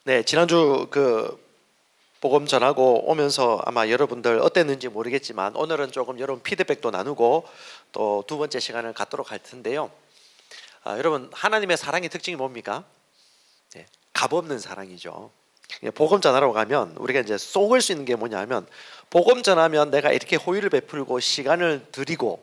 네, 지난주 복음 전하고 오면서 아마 여러분들 어땠는지 모르겠지만 오늘은 조금 여러분 피드백도 나누고 또 두 번째 시간을 갖도록 할 텐데요. 여러분 하나님의 사랑의 특징이 뭡니까? 네, 값없는 사랑이죠. 복음 전하러 가면 우리가 이제 쏘을 수 있는 게 뭐냐면 복음 전하면 내가 이렇게 호의를 베풀고 시간을 들이고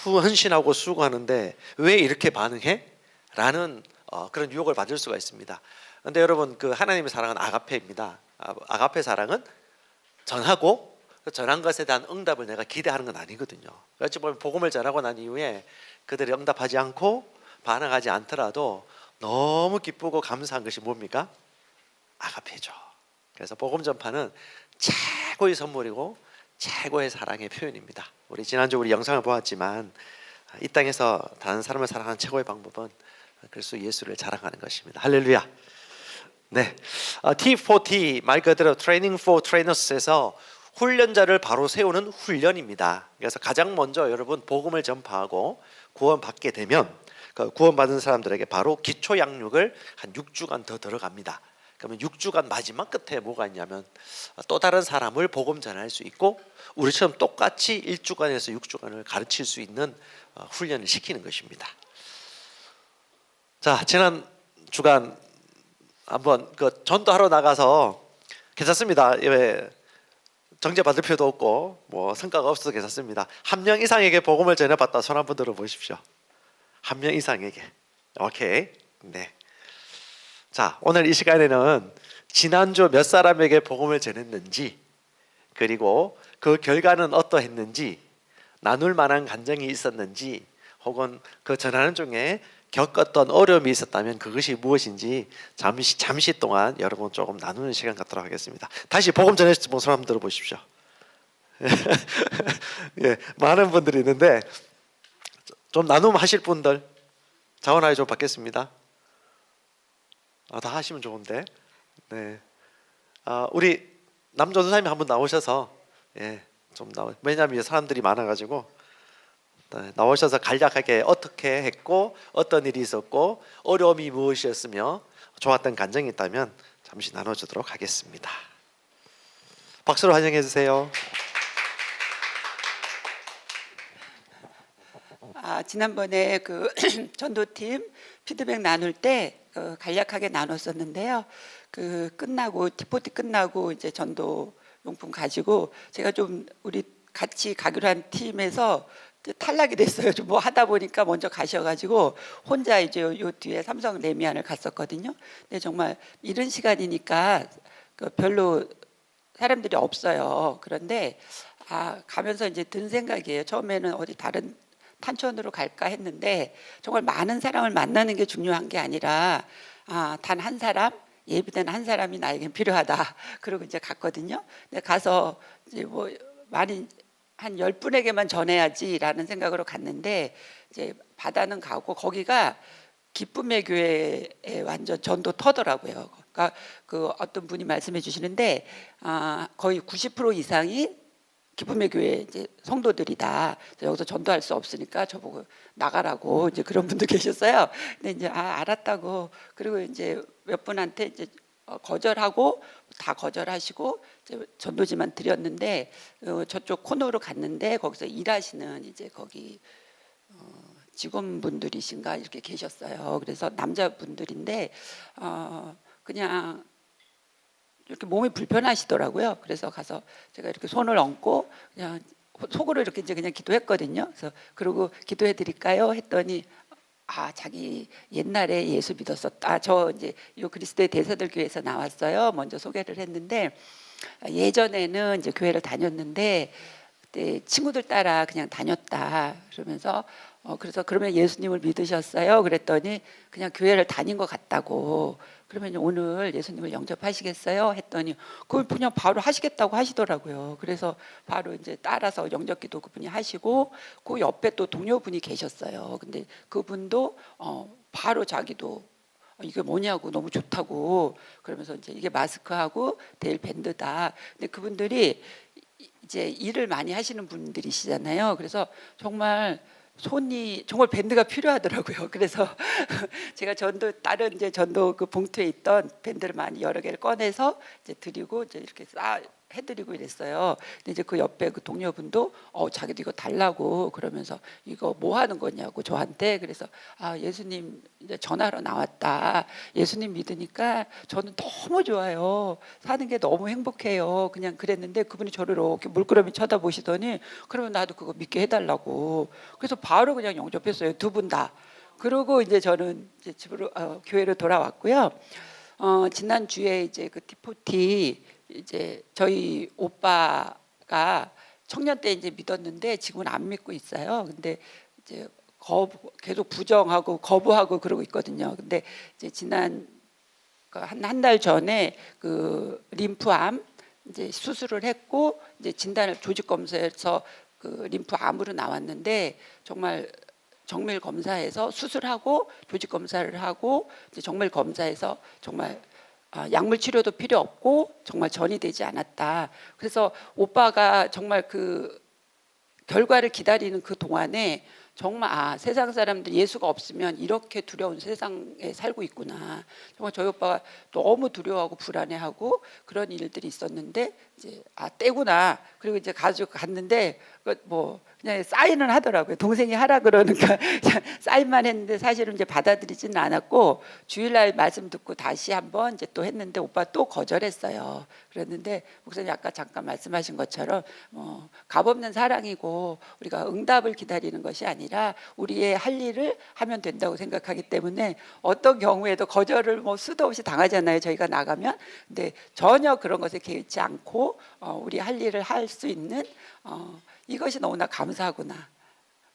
헌신하고 수고하는데 왜 이렇게 반응해? 라는 그런 유혹을 받을 수가 있습니다. 그런데 여러분 하나님의 사랑은 아가페입니다. 아가페 사랑은 전하고 전한 것에 대한 응답을 내가 기대하는 건 아니거든요. 어찌 보면 복음을 전하고 난 이후에 그들이 응답하지 않고 반응하지 않더라도 너무 기쁘고 감사한 것이 뭡니까? 아가페죠. 그래서 복음 전파는 최고의 선물이고 최고의 사랑의 표현입니다. 우리 지난주 우리 영상을 보았지만 이 땅에서 다른 사람을 사랑하는 최고의 방법은 그리스도 예수를 자랑하는 것입니다. 할렐루야. 네, T4T 말 그대로 Training for Trainers에서 훈련자를 바로 세우는 훈련입니다. 그래서 가장 먼저 여러분 복음을 전파하고 구원받게 되면 그 구원받은 사람들에게 바로 기초 양육을 한 6주간 더 들어갑니다. 그러면 6주간 마지막 끝에 뭐가 있냐면 또 다른 사람을 복음 전할 수 있고 우리처럼 똑같이 1주간에서 6주간을 가르칠 수 있는 훈련을 시키는 것입니다. 자, 지난 주간 한번 전도하러 나가서 괜찮습니다. 예, 정죄 받을 필요도 없고 뭐 성과가 없어도 괜찮습니다. 한 명 이상에게 복음을 전해봤다 손 한번 들어 보십시오. 한 명 이상에게. 오케이. 네. 자, 오늘 이 시간에는 지난주 몇 사람에게 복음을 전했는지 그리고 그 결과는 어떠했는지 나눌 만한 감정이 있었는지 혹은 그 전하는 중에 겪었던 어려움이 있었다면 그것이 무엇인지 잠시 동안 여러분 조금 나누는 시간 갖도록 하겠습니다. 다시 복음 전하실 분 손 한번 들어보십시오. 예, 많은 분들이 있는데 좀 나눔하실 분들 자원하여 좀 받겠습니다. 다 하시면 좋은데. 네. 우리 남전사님이 한번 나오셔서 좀 왜냐하면 사람들이 많아가지고 나오셔서 간략하게 어떻게 했고 어떤 일이 있었고 어려움이 무엇이었으며 좋았던 감정이 있다면 잠시 나눠주도록 하겠습니다. 박수로 환영해 주세요. 지난번에 전도팀 피드백 나눌 때 간략하게 나눴었는데요. 끝나고 T4T 끝나고 이제 전도 용품 가지고 제가 좀 우리 같이 가기로 한 팀에서 탈락이 됐어요. 좀 뭐 하다 보니까 먼저 가셔가지고 혼자 이제 요 뒤에 삼성 레미안을 갔었거든요. 근데 정말 이런 시간이니까 별로 사람들이 없어요. 그런데 가면서 이제 든 생각이에요. 처음에는 어디 다른 탄천으로 갈까 했는데 정말 많은 사람을 만나는 게 중요한 게 아니라 단 한 사람, 예비된 한 사람이 나에겐 필요하다. 그러고 이제 갔거든요. 근데 가서 이제 뭐 많이 한 10분에게만 전해야지라는 생각으로 갔는데 이제 바다는 가고 거기가 기쁨의 교회에 완전 전도 터더라고요. 그러니까 어떤 분이 말씀해 주시는데 거의 90% 이상이 기쁨의 교회 이제 성도들이다. 여기서 전도할 수 없으니까 저보고 나가라고 이제 그런 분도 계셨어요. 근데 이제 알았다고 그리고 이제 몇 분한테 이제 거절하고 다 거절하시고 이제 전도지만 드렸는데 저쪽 코너로 갔는데 거기서 일하시는 이제 거기 직원분들이신가 이렇게 계셨어요. 그래서 남자분들인데 그냥 이렇게 몸이 불편하시더라고요. 그래서 가서 제가 이렇게 손을 얹고 그냥 속으로 이렇게 이제 그냥 기도했거든요. 그래서 그러고 기도해 드릴까요? 했더니 자기 옛날에 예수 믿었었다. 저 이제 요 그리스도의 대사들 교회에서 나왔어요. 먼저 소개를 했는데 예전에는 이제 교회를 다녔는데 그때 친구들 따라 그냥 다녔다. 그러면서 그래서 그러면 예수님을 믿으셨어요? 그랬더니 그냥 교회를 다닌 것 같다고. 그러면 오늘 예수님을 영접하시겠어요? 했더니 그걸 그냥 바로 하시겠다고 하시더라고요. 그래서 바로 이제 따라서 영접기도 그분이 하시고 그 옆에 또 동료분이 계셨어요. 근데 그분도 바로 자기도 이게 뭐냐고 너무 좋다고 그러면서 이제 이게 마스크하고 데일 밴드다. 근데 그분들이 이제 일을 많이 하시는 분들이시잖아요. 그래서 정말 손이 정말 밴드가 필요하더라고요. 그래서 제가 전도 다른 이제 전도 그 봉투에 있던 밴드를 많이 여러 개를 꺼내서 이제 드리고 이제 이렇게 싸 해드리고 이랬어요. 근데 이제 그 옆에 그 동료분도 자기도 이거 달라고 그러면서 이거 뭐 하는 거냐고 저한테. 그래서 예수님 이제 전하러 나왔다. 예수님 믿으니까 저는 너무 좋아요. 사는 게 너무 행복해요. 그냥 그랬는데 그분이 저를 이렇게 물끄러미 쳐다보시더니 그러면 나도 그거 믿게 해달라고. 그래서 바로 그냥 영접했어요. 두 분 다. 그러고 이제 저는 이제 집으로 교회로 돌아왔고요. 지난 주에 이제 그 티포티 이제 저희 오빠가 청년 때 이제 믿었는데 지금은 안 믿고 있어요. 근데 이제 계속 부정하고 거부하고 그러고 있거든요. 근데 이제 지난 한 달 전에 그 림프암 이제 수술을 했고 이제 진단을 조직 검사에서 그 림프암으로 나왔는데 정말 정밀 검사에서 수술하고 조직 검사를 하고 이제 정밀 검사에서 정말 약물 치료도 필요 없고 정말 전이 되지 않았다. 그래서 오빠가 정말 그 결과를 기다리는 그 동안에 정말 세상 사람들 예수가 없으면 이렇게 두려운 세상에 살고 있구나. 정말 저희 오빠가 너무 두려워하고 불안해하고 그런 일들이 있었는데 이제 때구나. 그리고 이제 가지고 갔는데 뭐 그냥 사인을 하더라고요. 동생이 하라 그러니까 사인만 했는데 사실은 이제 받아들이지는 않았고 주일날 말씀 듣고 다시 한번 이제 또 했는데 오빠 또 거절했어요. 그랬는데 목사님 아까 잠깐 말씀하신 것처럼 값없는 사랑이고 우리가 응답을 기다리는 것이 아니라 우리의 할 일을 하면 된다고 생각하기 때문에 어떤 경우에도 거절을 뭐 수도 없이 당하잖아요. 저희가 나가면. 근데 전혀 그런 것에 개의치 않고 우리 할 일을 할 수 있는 이것이 너무나 감사하구나.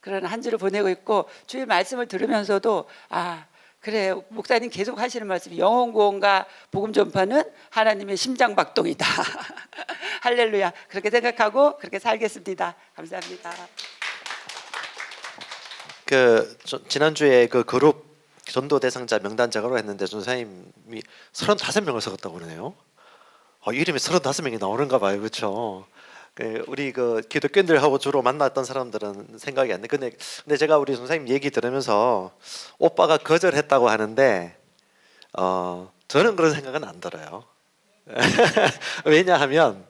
그런 한 주를 보내고 있고 주일 말씀을 들으면서도 그래 목사님 계속 하시는 말씀이 영혼 구원과 복음 전파는 하나님의 심장박동이다. 할렐루야. 그렇게 생각하고 그렇게 살겠습니다. 감사합니다. 지난주에 그 그룹 전도 대상자 명단 작업을 했는데 전사님이 35명을 적었다고 그러네요. 이름이 35명이 나오는가 봐요. 그렇죠? 우리 그 기독교인들하고 주로 만났던 사람들은 생각이 안 나. 근데 제가 우리 선생님 얘기 들으면서 오빠가 거절했다고 하는데 저는 그런 생각은 안 들어요. 왜냐하면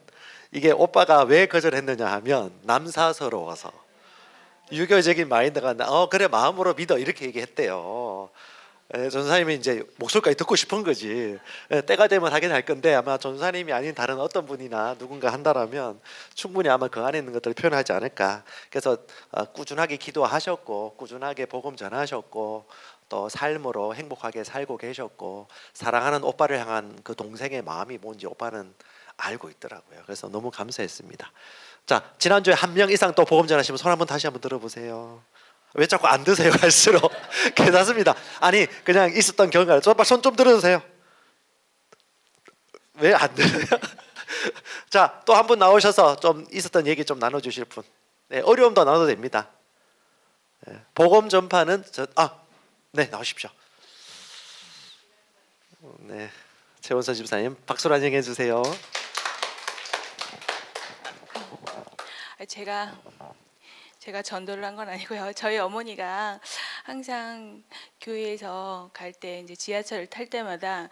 이게 오빠가 왜 거절했느냐 하면 남사스러워서 유교적인 마인드가 그래 마음으로 믿어 이렇게 얘기했대요. 전사님이 이제 목소리까지 듣고 싶은 거지. 때가 되면 하긴 할 건데 아마 전사님이 아닌 다른 어떤 분이나 누군가 한다라면 충분히 아마 그 안에 있는 것들을 표현하지 않을까. 그래서 꾸준하게 기도하셨고 꾸준하게 복음 전하셨고 또 삶으로 행복하게 살고 계셨고 사랑하는 오빠를 향한 그 동생의 마음이 뭔지 오빠는 알고 있더라고요. 그래서 너무 감사했습니다. 자, 지난주에 한 명 이상 또 복음 전하시면 손 한번 다시 한번 들어보세요. 왜 자꾸 안 드세요? 갈수록 괜찮습니다. 아니 그냥 있었던 경험을 손 좀 들어주세요. 왜 안 들어요? 자, 또 한 분 나오셔서 좀 있었던 얘기 좀 나눠주실 분. 네, 어려움도 나눠도 됩니다. 네, 복음 전파는 네 나오십시오. 네, 최원선 집사님 박수로 환영해 주세요. 제가 전도를 한 건 아니고요. 저희 어머니가 항상 교회에서 갈 때 이제 지하철을 탈 때마다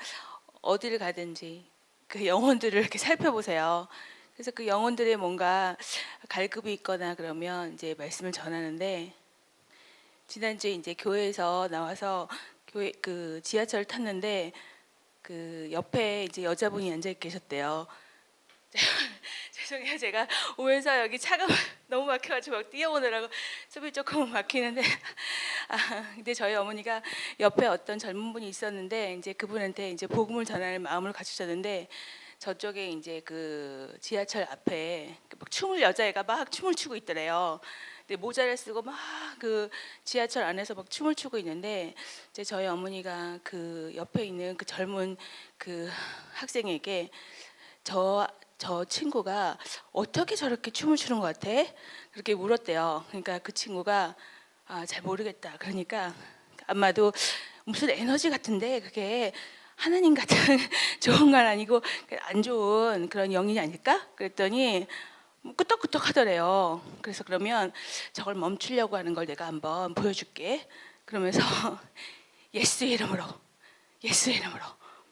어디를 가든지 그 영혼들을 이렇게 살펴보세요. 그래서 그 영혼들의 뭔가 갈급이 있거나 그러면 이제 말씀을 전하는데 지난주에 이제 교회에서 나와서 교회 그 지하철을 탔는데 그 옆에 이제 여자분이 앉아 계셨대요. 죄송해요. 제가 오면서 여기 차가 너무 막혀가지고 막 뛰어오느라고 숨이 조금 막히는데 근데 저희 어머니가 옆에 어떤 젊은 분이 있었는데 이제 그분한테 이제 복음을 전할 마음을 가지셨는데 저쪽에 이제 그 지하철 앞에 막 여자애가 막 춤을 추고 있더래요. 근데 모자를 쓰고 막 그 지하철 안에서 막 춤을 추고 있는데 이제 저희 어머니가 그 옆에 있는 그 젊은 그 학생에게 저 친구가 어떻게 저렇게 춤을 추는 것 같아? 그렇게 물었대요. 그러니까 그 친구가 잘 모르겠다. 그러니까 아마도 무슨 에너지 같은데 그게 하나님 같은 좋은 건 아니고 안 좋은 그런 영이 아닐까? 그랬더니 끄떡끄떡 하더래요. 그래서 그러면 저걸 멈추려고 하는 걸 내가 한번 보여줄게. 그러면서 예수의 이름으로, 예수의 이름으로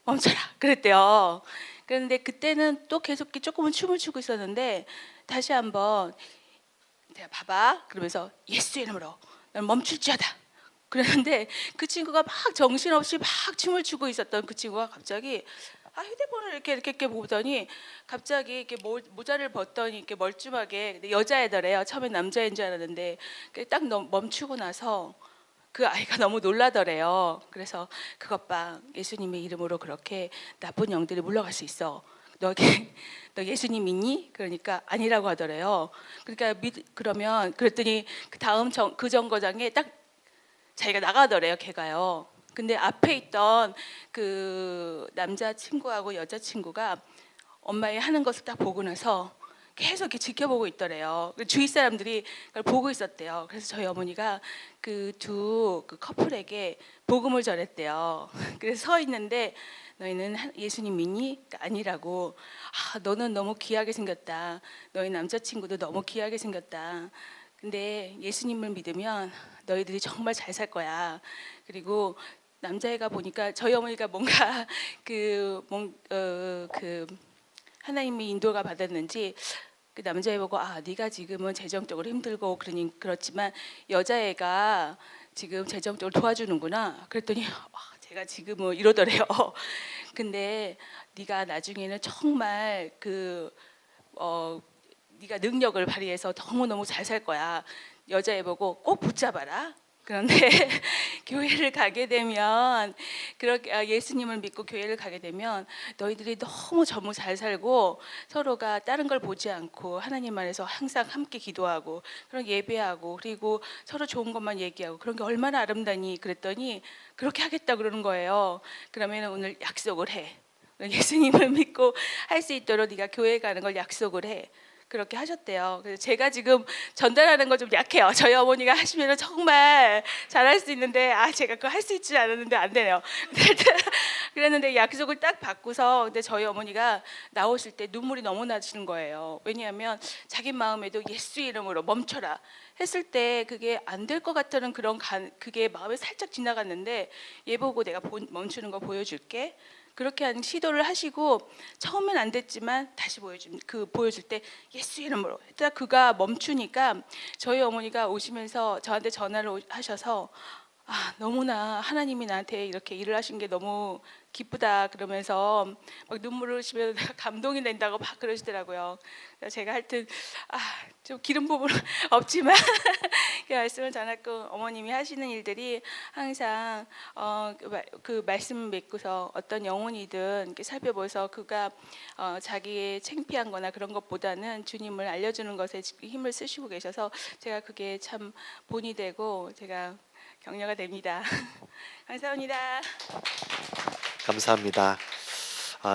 멈춰라 그랬대요. 그런데 그때는 또 계속 조금은 춤을 추고 있었는데 다시 한번 내가 봐봐 그러면서 예수의 이름으로 난 멈출지어다. 그랬는데 그 친구가 막 정신없이 막 춤을 추고 있었던 그 친구가 갑자기 휴대폰을 이렇게 보더니 갑자기 이렇게 모자를 벗더니 이렇게 멀쩡하게, 근데 여자애더래요. 처음에 남자인 줄 알았는데 딱 멈추고 나서 그 아이가 너무 놀라더래요. 그래서 그것 봐, 예수님의 이름으로 그렇게 나쁜 영들이 물러갈 수 있어. 너 예수님 믿니? 그러니까 아니라고 하더래요. 그러니까 그러면 그랬더니 그 다음 그 정거장에 딱 자기가 나가더래요. 걔가요. 근데 앞에 있던 그 남자 친구하고 여자 친구가 엄마의 하는 것을 딱 보고 나서 계속 이렇게 지켜보고 있더래요. 주위 사람들이 그걸 보고 있었대요. 그래서 저희 어머니가 그 두 커플에게 복음을 전했대요. 그래서 서 있는데 너희는 예수님 믿니? 아니라고. 너는 너무 귀하게 생겼다. 너희 남자친구도 너무 귀하게 생겼다. 근데 예수님을 믿으면 너희들이 정말 잘 살 거야. 그리고 남자애가 보니까 저희 어머니가 뭔가 그 하나님의 인도가 받았는지 그 남자애 보고 네가 지금은 재정적으로 힘들고 그렇지만 여자애가 지금 재정적으로 도와주는구나. 그랬더니 제가 지금은 이러더래요. 근데 네가 나중에는 정말 네가 능력을 발휘해서 너무너무 잘 살 거야. 여자애 보고 꼭 붙잡아라. 그런데 교회를 가게 되면 그렇게 예수님을 믿고 교회를 가게 되면 너희들이 너무 잘 살고 서로가 다른 걸 보지 않고 하나님 안에서 항상 함께 기도하고 그런 예배하고 그리고 서로 좋은 것만 얘기하고 그런 게 얼마나 아름다니. 그랬더니 그렇게 하겠다 그러는 거예요. 그러면 오늘 약속을 해. 예수님을 믿고 할 수 있도록 네가 교회 가는 걸 약속을 해. 그렇게 하셨대요. 그래서 제가 지금 전달하는 거 좀 약해요. 저희 어머니가 하시면 정말 잘할 수 있는데 제가 그거 할 수 있지 않았는데 안 되네요. 그랬는데 약속을 딱 받고서 근데 저희 어머니가 나오실 때 눈물이 너무 나시는 거예요. 왜냐하면 자기 마음에도 예수 이름으로 멈춰라 했을 때 그게 안 될 것 같다는 그게 마음에 살짝 지나갔는데 얘 보고 내가 멈추는 거 보여줄게. 그렇게 한 시도를 하시고 처음엔 안 됐지만 다시 보여줄 때 예수 이름으로 딱 그가 멈추니까 저희 어머니가 오시면서 저한테 전화를 하셔서 너무나 하나님이 나한테 이렇게 일을 하신 게 너무 기쁘다 그러면서 막 눈물을 흘리시면서 내가 감동이 된다고 막 그러시더라고요. 그래서 제가 하여튼 좀 기름 부분 없지만 그 말씀을 전했고 어머님이 하시는 일들이 항상 그 말씀 믿고서 어떤 영혼이든 이렇게 살펴보서 그가 자기의 창피한 거나 그런 것보다는 주님을 알려주는 것에 힘을 쓰시고 계셔서 제가 그게 참 본이 되고 제가 격려가 됩니다. 감사합니다. 감사합니다.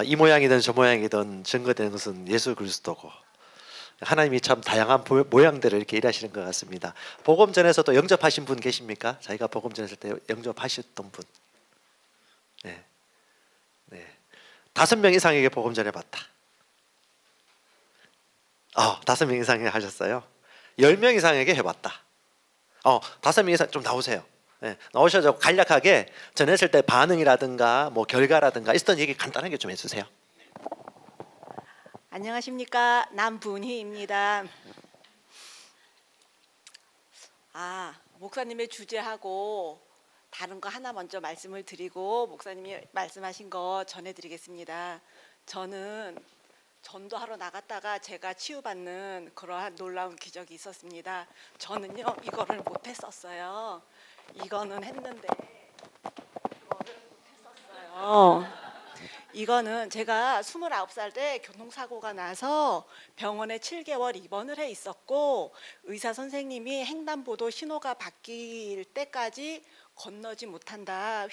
이 모양이든 저 모양이든 증거되는 것은 예수 그리스도고 하나님이 참 다양한 모양대로 이렇게 일하시는 것 같습니다. 복음 전에서도 영접하신 분 계십니까? 자기가 복음 전했을 때 영접하셨던 분. 네. 5명 이상에게 복음 전해봤다. 5명 이상에 하셨어요. 10명 이상에게 해봤다. 5명 이상 좀 나오세요. 네, 나오셔서 간략하게 전했을 때 반응이라든가 뭐 결과라든가 있었던 얘기 간단하게 좀 해주세요. 안녕하십니까, 남분희입니다. 목사님의 주제하고 다른 거 하나 먼저 말씀을 드리고 목사님이 말씀하신 거 전해드리겠습니다. 저는 전도하러 나갔다가 제가 치유받는 그러한 놀라운 기적이 있었습니다. 저는요 이거를 못했었어요. 이거는 했는데 이거를 못했었어요. 이거는 제가 29살 때 교통사고가 나서 병원에 7개월 입원을 해 있었고 의사 선생님이 횡단보도 신호가 바뀔 때까지 건너지 못한다.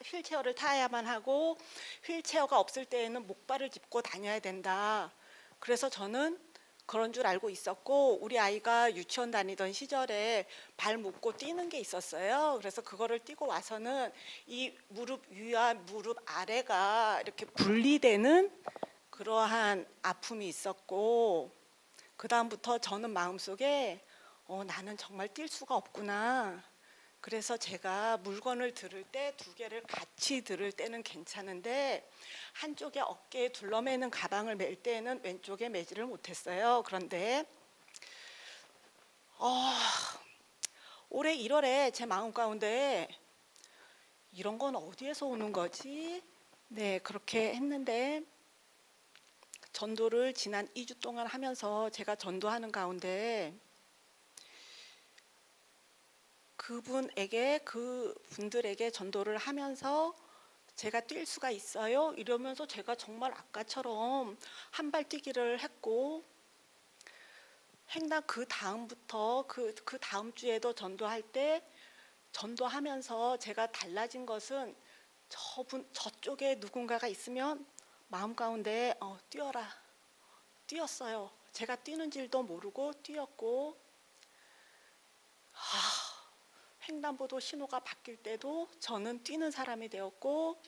휠체어를 타야만 하고 휠체어가 없을 때에는 목발을 짚고 다녀야 된다. 그래서 저는 그런 줄 알고 있었고 우리 아이가 유치원 다니던 시절에 발 묶고 뛰는 게 있었어요. 그래서 그거를 뛰고 와서는 이 무릎 위와 무릎 아래가 이렇게 분리되는 그러한 아픔이 있었고 그 다음부터 저는 마음속에 나는 정말 뛸 수가 없구나. 그래서 제가 물건을 들을 때 두 개를 같이 들을 때는 괜찮은데 한쪽에 어깨에 둘러매는 가방을 멜 때는 왼쪽에 매지를 못했어요. 그런데 올해 1월에 제 마음 가운데 이런 건 어디에서 오는 거지? 네, 그렇게 했는데 전도를 지난 2주 동안 하면서 제가 전도하는 가운데 그분들에게 전도를 하면서 제가 뛸 수가 있어요? 이러면서 제가 정말 아까처럼 한 발 뛰기를 했고 행당 그 다음부터 그 다음 주에도 전도할 때 전도하면서 제가 달라진 것은 저쪽에 누군가가 있으면 마음 가운데 뛰어라 뛰었어요. 제가 뛰는 줄도 모르고 뛰었고 횡단보도 신호가 바뀔 때도 저는 뛰는 사람이 되었고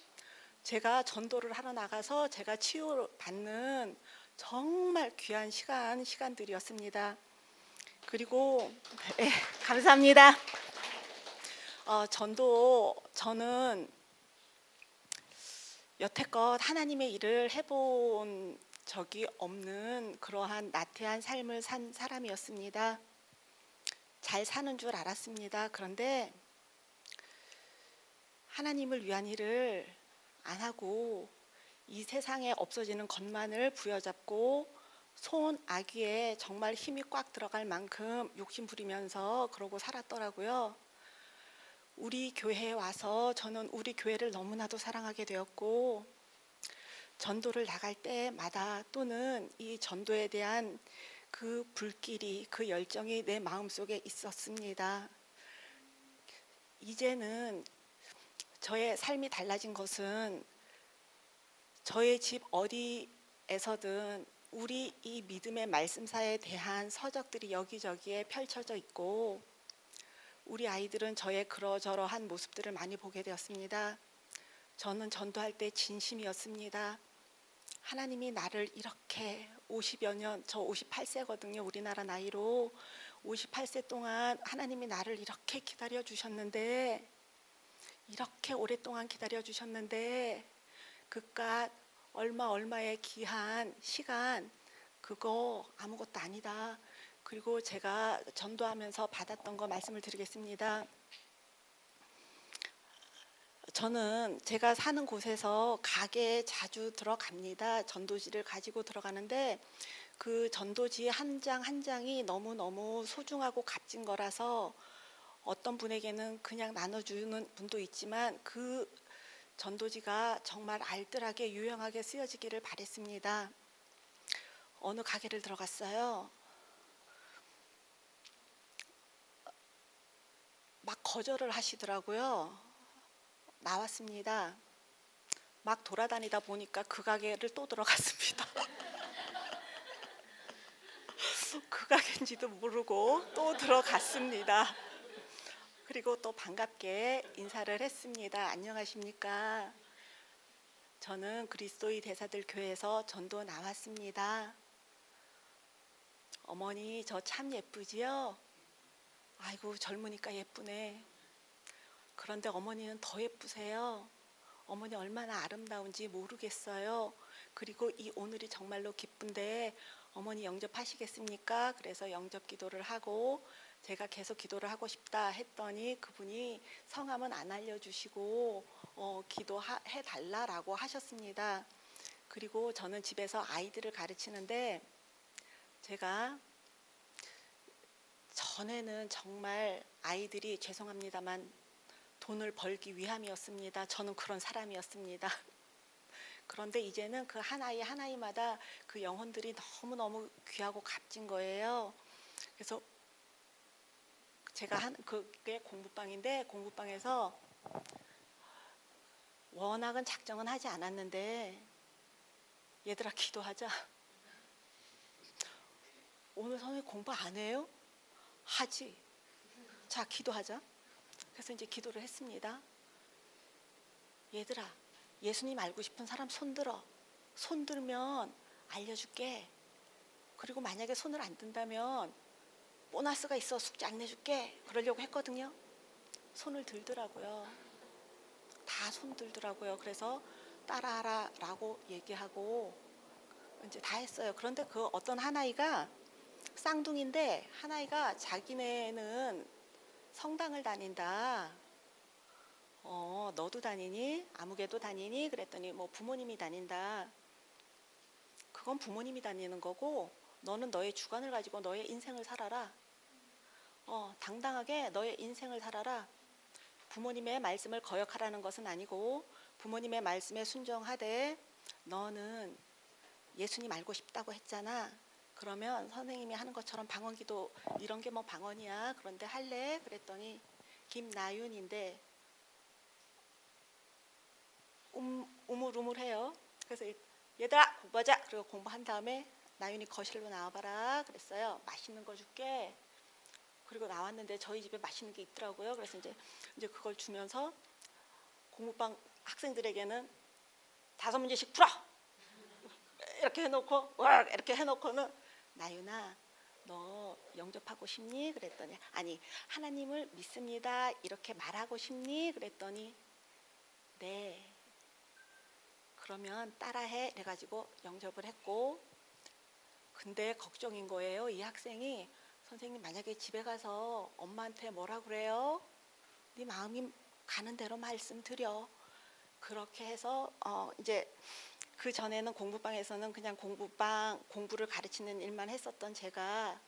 제가 전도를 하러 나가서 제가 치유받는 정말 귀한 시간들이었습니다. 그리고 감사합니다. 저는 여태껏 하나님의 일을 해본 적이 없는 그러한 나태한 삶을 산 사람이었습니다. 잘 사는 줄 알았습니다. 그런데 하나님을 위한 일을 안 하고 이 세상에 없어지는 것만을 부여잡고 손 아귀에 정말 힘이 꽉 들어갈 만큼 욕심 부리면서 그러고 살았더라고요. 우리 교회에 와서 저는 우리 교회를 너무나도 사랑하게 되었고 전도를 나갈 때마다 또는 이 전도에 대한 그 불길이 그 열정이 내 마음속에 있었습니다. 이제는 저의 삶이 달라진 것은 저의 집 어디에서든 우리 이 믿음의 말씀사에 대한 서적들이 여기저기에 펼쳐져 있고 우리 아이들은 저의 그러저러한 모습들을 많이 보게 되었습니다. 저는 전도할 때 진심이었습니다. 하나님이 나를 이렇게 50여 년, 저 58세거든요. 우리나라 나이로 58세 동안 하나님이 나를 이렇게 기다려 주셨는데 이렇게 오랫동안 기다려 주셨는데 그깟 얼마의 귀한 시간 그거 아무것도 아니다. 그리고 제가 전도하면서 받았던 거 말씀을 드리겠습니다. 저는 제가 사는 곳에서 가게에 자주 들어갑니다. 전도지를 가지고 들어가는데 그 전도지 한 장 한 장이 너무너무 소중하고 값진 거라서 어떤 분에게는 그냥 나눠주는 분도 있지만 그 전도지가 정말 알뜰하게 유용하게 쓰여지기를 바랬습니다. 어느 가게를 들어갔어요. 막 거절을 하시더라고요. 나왔습니다. 막 돌아다니다 보니까 그 가게를 또 들어갔습니다. 그 가게인지도 모르고 또 들어갔습니다. 그리고 또 반갑게 인사를 했습니다. 안녕하십니까? 저는 그리스도의 대사들 교회에서 전도 나왔습니다. 어머니 저 참 예쁘지요? 아이고 젊으니까 예쁘네. 그런데 어머니는 더 예쁘세요. 어머니 얼마나 아름다운지 모르겠어요. 그리고 이 오늘이 정말로 기쁜데 어머니 영접하시겠습니까? 그래서 영접 기도를 하고 제가 계속 기도를 하고 싶다 했더니 그분이 성함은 안 알려주시고 기도해 달라라고 하셨습니다. 그리고 저는 집에서 아이들을 가르치는데 제가 전에는 정말 아이들이 죄송합니다만 돈을 벌기 위함이었습니다. 저는 그런 사람이었습니다. 그런데 이제는 그 하나이 하나이마다 그 영혼들이 너무너무 귀하고 값진 거예요. 그래서 제가 그게 공부방인데 공부방에서 워낙은 작정은 하지 않았는데 얘들아 기도하자. 오늘 선생님 공부 안 해요? 하지. 자 기도하자. 그래서 이제 기도를 했습니다. 얘들아 예수님 알고 싶은 사람 손들어. 손들면 알려줄게. 그리고 만약에 손을 안 든다면 보너스가 있어 숙제 안 내줄게 그러려고 했거든요. 손을 들더라고요. 다 손 들더라고요. 그래서 따라하라라고 얘기하고 이제 다 했어요. 그런데 그 어떤 한 아이가 쌍둥이인데 한 아이가 자기네는 성당을 다닌다. 너도 다니니? 아무개도 다니니? 그랬더니 뭐 부모님이 다닌다. 그건 부모님이 다니는 거고 너는 너의 주관을 가지고 너의 인생을 살아라. 당당하게 너의 인생을 살아라. 부모님의 말씀을 거역하라는 것은 아니고 부모님의 말씀에 순종하되 너는 예수님 알고 싶다고 했잖아. 그러면 선생님이 하는 것처럼 방언기도 이런 게 뭐 방언이야. 그런데 할래? 그랬더니 김나윤인데 우물우물해요. 그래서 얘들아 공부하자. 그리고 공부한 다음에 나윤이 거실로 나와봐라. 그랬어요. 맛있는 거 줄게. 그리고 나왔는데 저희 집에 맛있는 게 있더라고요. 그래서 이제 그걸 주면서 공부방 학생들에게는 5문제씩 풀어. 이렇게 해놓고 이렇게 해놓고는 나윤아 너 영접하고 싶니? 그랬더니 아니 하나님을 믿습니다. 이렇게 말하고 싶니? 그랬더니 네. 그러면 따라해. 이래가지고 영접을 했고 근데 걱정인 거예요. 이 학생이 선생님 만약에 집에 가서 엄마한테 뭐라 그래요? 네 마음이 가는 대로 말씀드려. 그렇게 해서 이제 그 전에는 공부방에서는 그냥 공부를 가르치는 일만 했었던 제가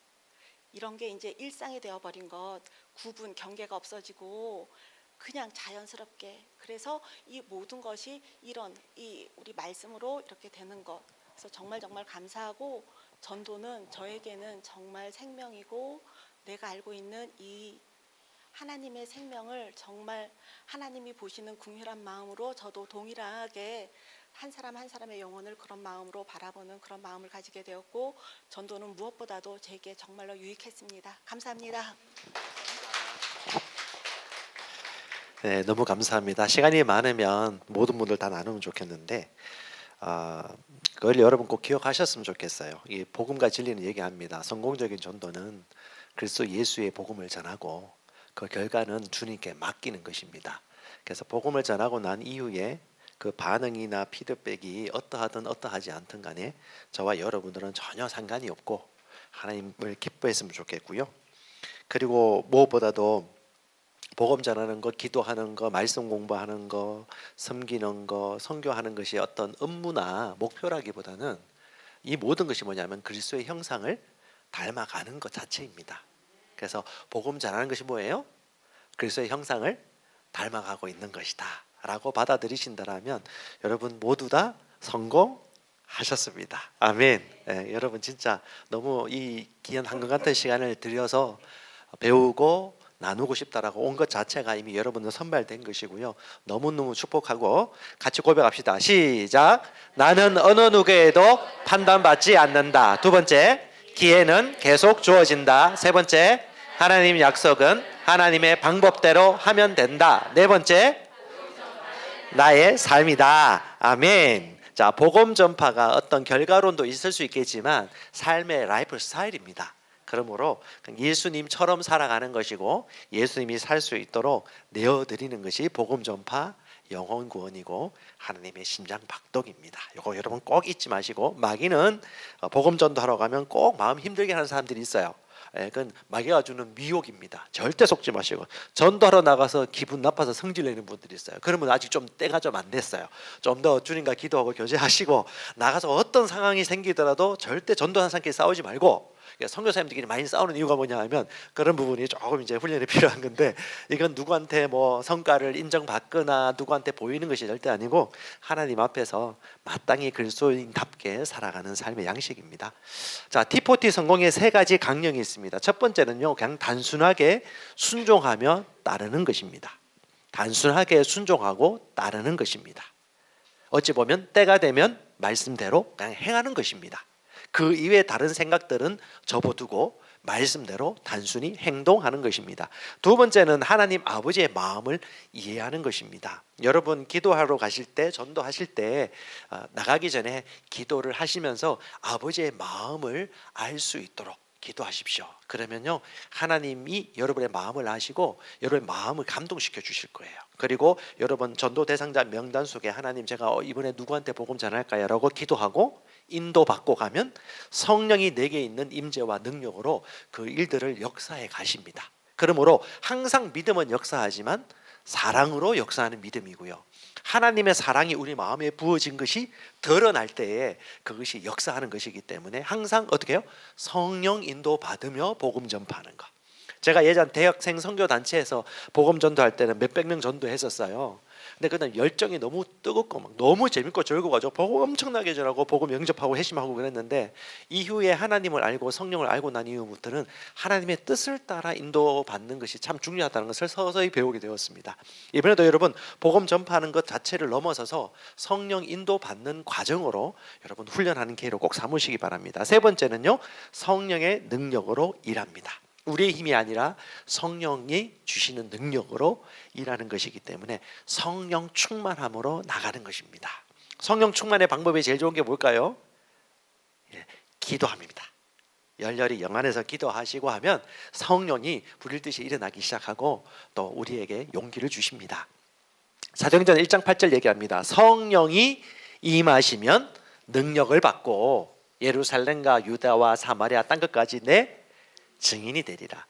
이런 게 이제 일상이 되어버린 것, 구분, 경계가 없어지고 그냥 자연스럽게 그래서 이 모든 것이 이런 우리 말씀으로 이렇게 되는 것. 그래서 정말 감사하고 전도는 저에게는 정말 생명이고 내가 알고 있는 이 하나님의 생명을 정말 하나님이 보시는 긍휼한 마음으로 저도 동일하게 한 사람 한 사람의 영혼을 그런 마음으로 바라보는 그런 마음을 가지게 되었고 전도는 무엇보다도 제게 정말로 유익했습니다. 감사합니다. 네, 너무 감사합니다. 시간이 많으면 모든 분들 다 나누면 좋겠는데 그걸 여러분 꼭 기억하셨으면 좋겠어요. 이 복음과 진리는 얘기합니다. 성공적인 전도는 그리스도 예수의 복음을 전하고 그 결과는 주님께 맡기는 것입니다. 그래서 복음을 전하고 난 이후에 그 반응이나 피드백이 어떠하든 어떠하지 않든 간에 저와 여러분들은 전혀 상관이 없고 하나님을 기뻐했으면 좋겠고요. 그리고 무엇보다도 복음 전하는 것, 기도하는 것, 말씀 공부하는 것, 섬기는 것, 선교하는 것이 어떤 업무나 목표라기보다는 이 모든 것이 뭐냐면 그리스도의 형상을 닮아가는 것 자체입니다. 그래서 복음 전하는 것이 뭐예요? 그리스도의 형상을 닮아가고 있는 것이다 라고 받아들이신다면 여러분 모두 다 성공하셨습니다. 아멘. 여러분 진짜 너무 이 귀한 한것 같은 시간을 들여서 배우고 나누고 싶다라고 온 것 자체가 이미 여러분들 선발된 것이고요. 너무너무 축복하고 같이 고백합시다. 시작. 나는 어느 누구에도 판단받지 않는다. 두 번째, 기회는 계속 주어진다. 세 번째, 하나님 약속은 하나님의 방법대로 하면 된다. 네 번째, 나의 삶이다. 아멘. 자, 복음 전파가 어떤 결과론도 있을 수 있겠지만 삶의 라이프 스타일입니다. 그러므로 예수님처럼 살아가는 것이고 예수님이 살 수 있도록 내어드리는 것이 복음 전파 영혼 구원이고 하나님의 심장 박동입니다. 이거 여러분 꼭 잊지 마시고 마귀는 복음 전도하러 가면 꼭 마음 힘들게 하는 사람들이 있어요. 그건 마귀가 주는 미혹입니다. 절대 속지 마시고 전도하러 나가서 기분 나빠서 성질 내는 분들이 있어요. 그러면 아직 좀 때가 좀 안 됐어요. 좀 더 주님과 기도하고 교제하시고 나가서 어떤 상황이 생기더라도 절대 전도하는 사람끼리 싸우지 말고 선교사님들끼리 많이 싸우는 이유가 뭐냐 하면 그런 부분이 조금 이제 훈련이 필요한 건데 이건 누구한테 뭐 성과를 인정받거나 누구한테 보이는 것이 절대 아니고 하나님 앞에서 마땅히 그리스도인답게 살아가는 삶의 양식입니다. 자, T40 성공의 세 가지 강령이 있습니다. 첫 번째는요, 그냥 단순하게 순종하며 따르는 것입니다. 단순하게 순종하고 따르는 것입니다. 어찌 보면 때가 되면 말씀대로 그냥 행하는 것입니다. 그 이외의 다른 생각들은 접어두고 말씀대로 단순히 행동하는 것입니다. 두 번째는 하나님 아버지의 마음을 이해하는 것입니다. 여러분 기도하러 가실 때, 전도하실 때 나가기 전에 기도를 하시면서 아버지의 마음을 알 수 있도록 기도하십시오. 그러면요 하나님이 여러분의 마음을 아시고 여러분의 마음을 감동시켜 주실 거예요. 그리고 여러분 전도 대상자 명단 속에 하나님 제가 이번에 누구한테 복음 전할까요? 라고 기도하고 인도받고 가면 성령이 내게 있는 임재와 능력으로 그 일들을 역사해 가십니다. 그러므로 항상 믿음은 역사하지만 사랑으로 역사하는 믿음이고요. 하나님의 사랑이 우리 마음에 부어진 것이 드러날 때에 그것이 역사하는 것이기 때문에 항상 어떻게 해요? 성령 인도 받으며 복음 전파하는 것. 제가 예전 대학생 선교단체에서 복음 전도할 때는 몇백 명 전도했었어요. 근데 그다음 열정이 너무 뜨겁고 막 너무 재밌고 즐거워가지고 복음 엄청나게 전하고 복음 영접하고 회심하고 그랬는데 이후에 하나님을 알고 성령을 알고 난 이후부터는 하나님의 뜻을 따라 인도받는 것이 참 중요하다는 것을 서서히 배우게 되었습니다. 이번에도 여러분 복음 전파하는 것 자체를 넘어서서 성령 인도받는 과정으로 여러분 훈련하는 기회로 꼭 삼으시기 바랍니다. 세 번째는요 성령의 능력으로 일합니다. 우리의 힘이 아니라 성령이 주시는 능력으로 일하는 것이기 때문에 성령 충만함으로 나가는 것입니다. 성령 충만의 방법이 제일 좋은 게 뭘까요? 기도함입니다. 열렬히 영 안에서 기도하시고 하면 성령이 부릴 듯이 일어나기 시작하고 또 우리에게 용기를 주십니다. 사도행전 1장 8절 얘기합니다. 성령이 임하시면 능력을 받고 예루살렘과 유다와 사마리아 땅끝까지 내 증인이 되리라.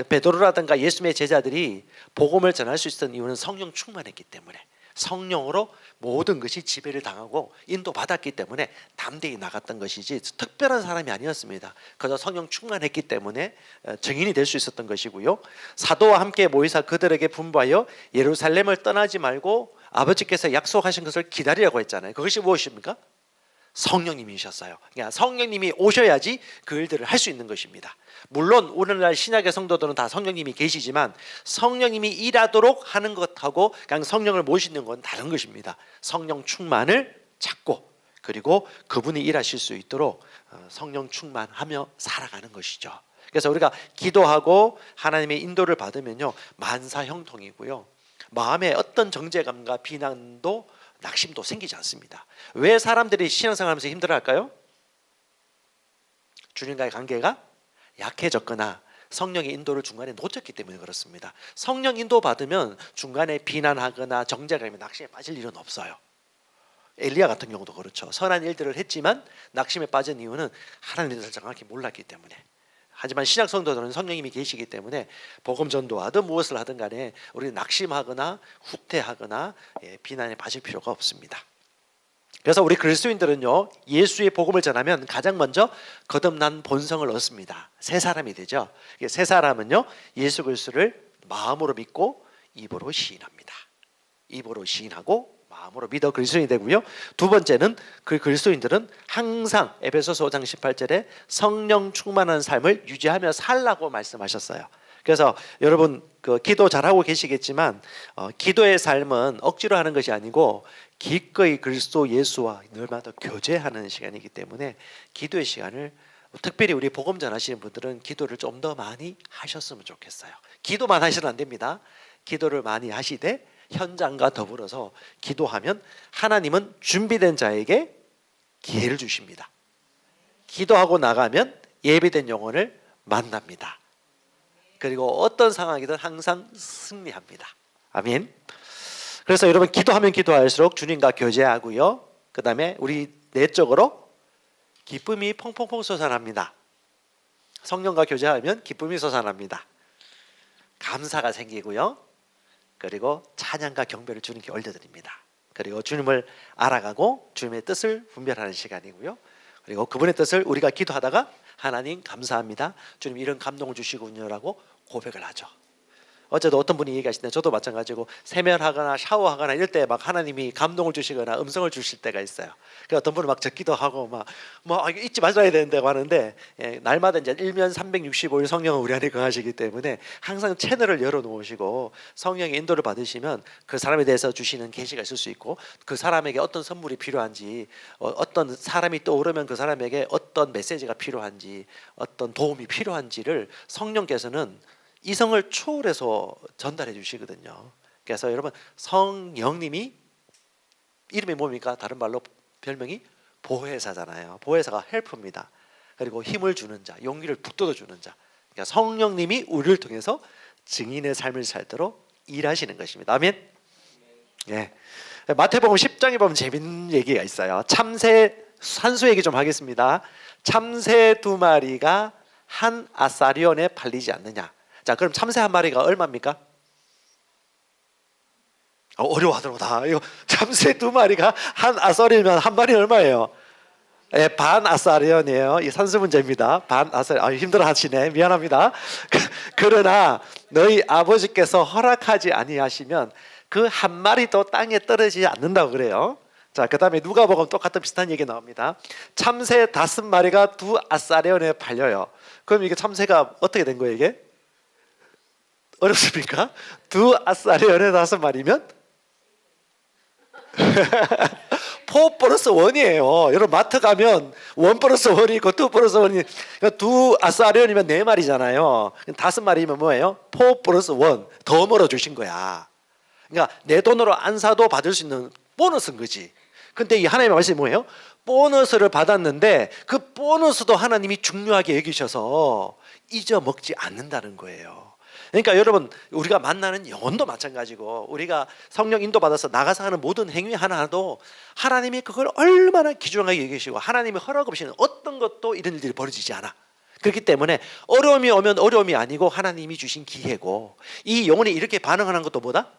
베드로라든가 예수님의 제자들이 복음을 전할 수 있었던 이유는 성령 충만했기 때문에 성령으로 모든 것이 지배를 당하고 인도받았기 때문에 담대히 나갔던 것이지 특별한 사람이 아니었습니다. 그저 성령 충만했기 때문에 증인이 될 수 있었던 것이고요. 사도와 함께 모이사 그들에게 분부하여 예루살렘을 떠나지 말고 아버지께서 약속하신 것을 기다리라고 했잖아요. 그것이 무엇입니까? 성령님이셨어요. 그러니까 성령님이 오셔야지 그 일들을 할 수 있는 것입니다. 물론 오늘날 신약의 성도들은 다 성령님이 계시지만 성령님이 일하도록 하는 것하고 그냥 성령을 모시는 건 다른 것입니다. 성령 충만을 찾고 그리고 그분이 일하실 수 있도록 성령 충만하며 살아가는 것이죠. 그래서 우리가 기도하고 하나님의 인도를 받으면요 만사형통이고요. 마음에 어떤 정죄감과 비난도 낙심도 생기지 않습니다. 왜 사람들이 신앙생활하면서 힘들어할까요? 주님과의 관계가 약해졌거나 성령의 인도를 중간에 놓쳤기 때문에 그렇습니다. 성령 인도 받으면 중간에 비난하거나 정죄감에 낙심에 빠질 일은 없어요. 엘리야 같은 경우도 그렇죠. 선한 일들을 했지만 낙심에 빠진 이유는 하나님의 뜻을 정확히 몰랐기 때문에. 하지만 신약 성도들은 성령님이 계시기 때문에 복음 전도하든 무엇을 하든 간에 우리는 낙심하거나 후퇴하거나 비난에 빠질 필요가 없습니다. 그래서 우리 그리스도인들은요 예수의 복음을 전하면 가장 먼저 거듭난 본성을 얻습니다. 새 사람이 되죠. 새 사람은요 예수 그리스도를 마음으로 믿고 입으로 시인합니다. 입으로 시인하고 마음으로 믿어 그리스도인이 되고요. 두 번째는 그 그리스도인들은 항상 에베소서 5장 18절에 성령 충만한 삶을 유지하며 살라고 말씀하셨어요. 그래서 여러분 기도 잘하고 계시겠지만 기도의 삶은 억지로 하는 것이 아니고 기꺼이 그리스도 예수와 늘마다 교제하는 시간이기 때문에 기도의 시간을 특별히 우리 복음 전하시는 분들은 기도를 좀 더 많이 하셨으면 좋겠어요. 기도만 하시면 안 됩니다. 기도를 많이 하시되 현장과 더불어서 기도하면 하나님은 준비된 자에게 기회를 주십니다. 기도하고 나가면 예비된 영혼을 만납니다. 그리고 어떤 상황이든 항상 승리합니다. 아멘. 그래서 여러분 기도하면 기도할수록 주님과 교제하고요. 그 다음에 우리 내적으로 기쁨이 펑펑펑 솟아납니다. 성령과 교제하면 기쁨이 솟아납니다. 감사가 생기고요. 그리고 찬양과 경배를 주님께 올려드립니다. 그리고 주님을 알아가고 주님의 뜻을 분별하는 시간이고요. 그리고 그분의 뜻을 우리가 기도하다가 하나님 감사합니다. 주님 이런 감동을 주시군요라고 고백을 하죠. 어제도 어떤 분이 얘기하시는데 저도 마찬가지고 세면하거나 샤워하거나 이럴 때 막 하나님이 감동을 주시거나 음성을 주실 때가 있어요. 그 어떤 분은 막 적기도 하고 막 이거 잊지 말아야 되는데 하는데 날마다 이제 1년 365일 성령은 우리 안에 거하시기 때문에 항상 채널을 열어 놓으시고 성령의 인도를 받으시면 그 사람에 대해서 주시는 계시가 있을 수 있고 그 사람에게 어떤 선물이 필요한지 어떤 사람이 떠오르면 그 사람에게 어떤 메시지가 필요한지 어떤 도움이 필요한지를 성령께서는 이성을 초월해서 전달해 주시거든요. 그래서 여러분 성령님이 이름이 뭡니까? 다른 말로 별명이 보혜사잖아요. 보혜사가 헬프입니다. 그리고 힘을 주는 자, 용기를 북돋워 주는 자. 그러니까 성령님이 우리를 통해서 증인의 삶을 살도록 일하시는 것입니다. 아멘. 예. 마태복음 10장에 보면 재밌는 얘기가 있어요. 참새 산수 얘기 좀 하겠습니다. 참새 2마리가 한 아사리온에 팔리지 않느냐. 자, 그럼 참새 한 마리가 얼마입니까? 어려워하더라고. 이거 참새 2마리가 한 아사리온이면 한 마리 얼마예요? 예, 반 아사리온이에요. 이 산수 문제입니다. 반 아사리온. 힘들어하시네. 미안합니다. 그러나 너희 아버지께서 허락하지 아니하시면 그 한 마리도 땅에 떨어지지 않는다고 그래요. 자, 그다음에 누가복음 똑같은 비슷한 얘기 나옵니다. 참새 5마리가 2아사리온에 팔려요. 그럼 이게 참새가 어떻게 된 거예요, 이게? 어렵습니까? 2아사리온에 5마리면 4 플러스 1이에요. 여러분 마트 가면 1 플러스 1이 있고 2 플러스 1이 2아사리온이면 4마리잖아요. 5마리면 뭐예요? 4 플러스 1 더 멀어 주신 거야. 그러니까 내 돈으로 안 사도 받을 수 있는 보너스인 거지. 근데 이 하나님의 말씀이 뭐예요? 보너스를 받았는데 그 보너스도 하나님이 중요하게 여기셔서 잊어먹지 않는다는 거예요. 그러니까 여러분 우리가 만나는 영혼도 마찬가지고 우리가 성령 인도받아서 나가서 하는 모든 행위 하나도 하나님이 그걸 얼마나 귀중하게 여기시고 하나님이 허락 없이는 어떤 것도 이런 일들이 벌어지지 않아. 그렇기 때문에 어려움이 오면 어려움이 아니고 하나님이 주신 기회고 이 영혼이 이렇게 반응하는 것도 뭐다?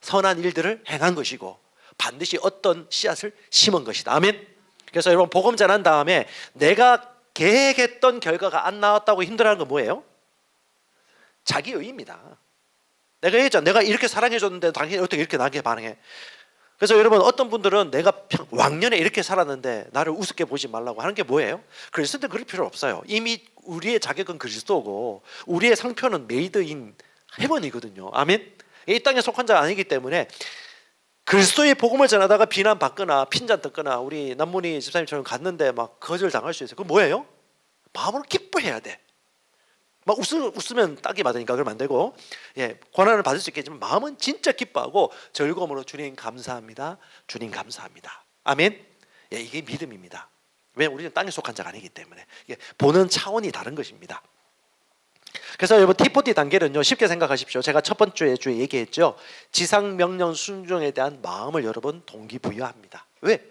선한 일들을 행한 것이고 반드시 어떤 씨앗을 심은 것이다. 아멘. 그래서 여러분 복음 전한 다음에 내가 계획했던 결과가 안 나왔다고 힘들어하는 건 뭐예요? 자기의입니다. 내가 얘기했잖아. 내가 이렇게 사랑해줬는데 당신이 어떻게 이렇게 나게 반응해? 그래서 여러분 어떤 분들은 내가 왕년에 이렇게 살았는데 나를 우습게 보지 말라고 하는 게 뭐예요? 그리스도인들 그럴 필요 없어요. 이미 우리의 자격은 그리스도고 우리의 상표는 메이드 인 헤븐이거든요. 아멘. 이 땅에 속한 자가 아니기 때문에 그리스도의 복음을 전하다가 비난받거나 핀잔 듣거나 우리 남문희 집사님처럼 갔는데 막 거절당할 수 있어요. 그건 뭐예요? 마음으로 기뻐해야 돼. 막 웃으면 딱이 맞으니까 그러면 안 되고 고난을 받을 수 있겠지만 마음은 진짜 기뻐하고 즐거움으로 주님 감사합니다. 주님 감사합니다. 아멘. 이게 믿음입니다. 왜냐하면 우리는 땅에 속한 자가 아니기 때문에 보는 차원이 다른 것입니다. 그래서 여러분 T40 단계는요 쉽게 생각하십시오. 제가 첫 번째 주에 얘기했죠. 지상 명령 순종에 대한 마음을 여러분 동기부여합니다. 왜?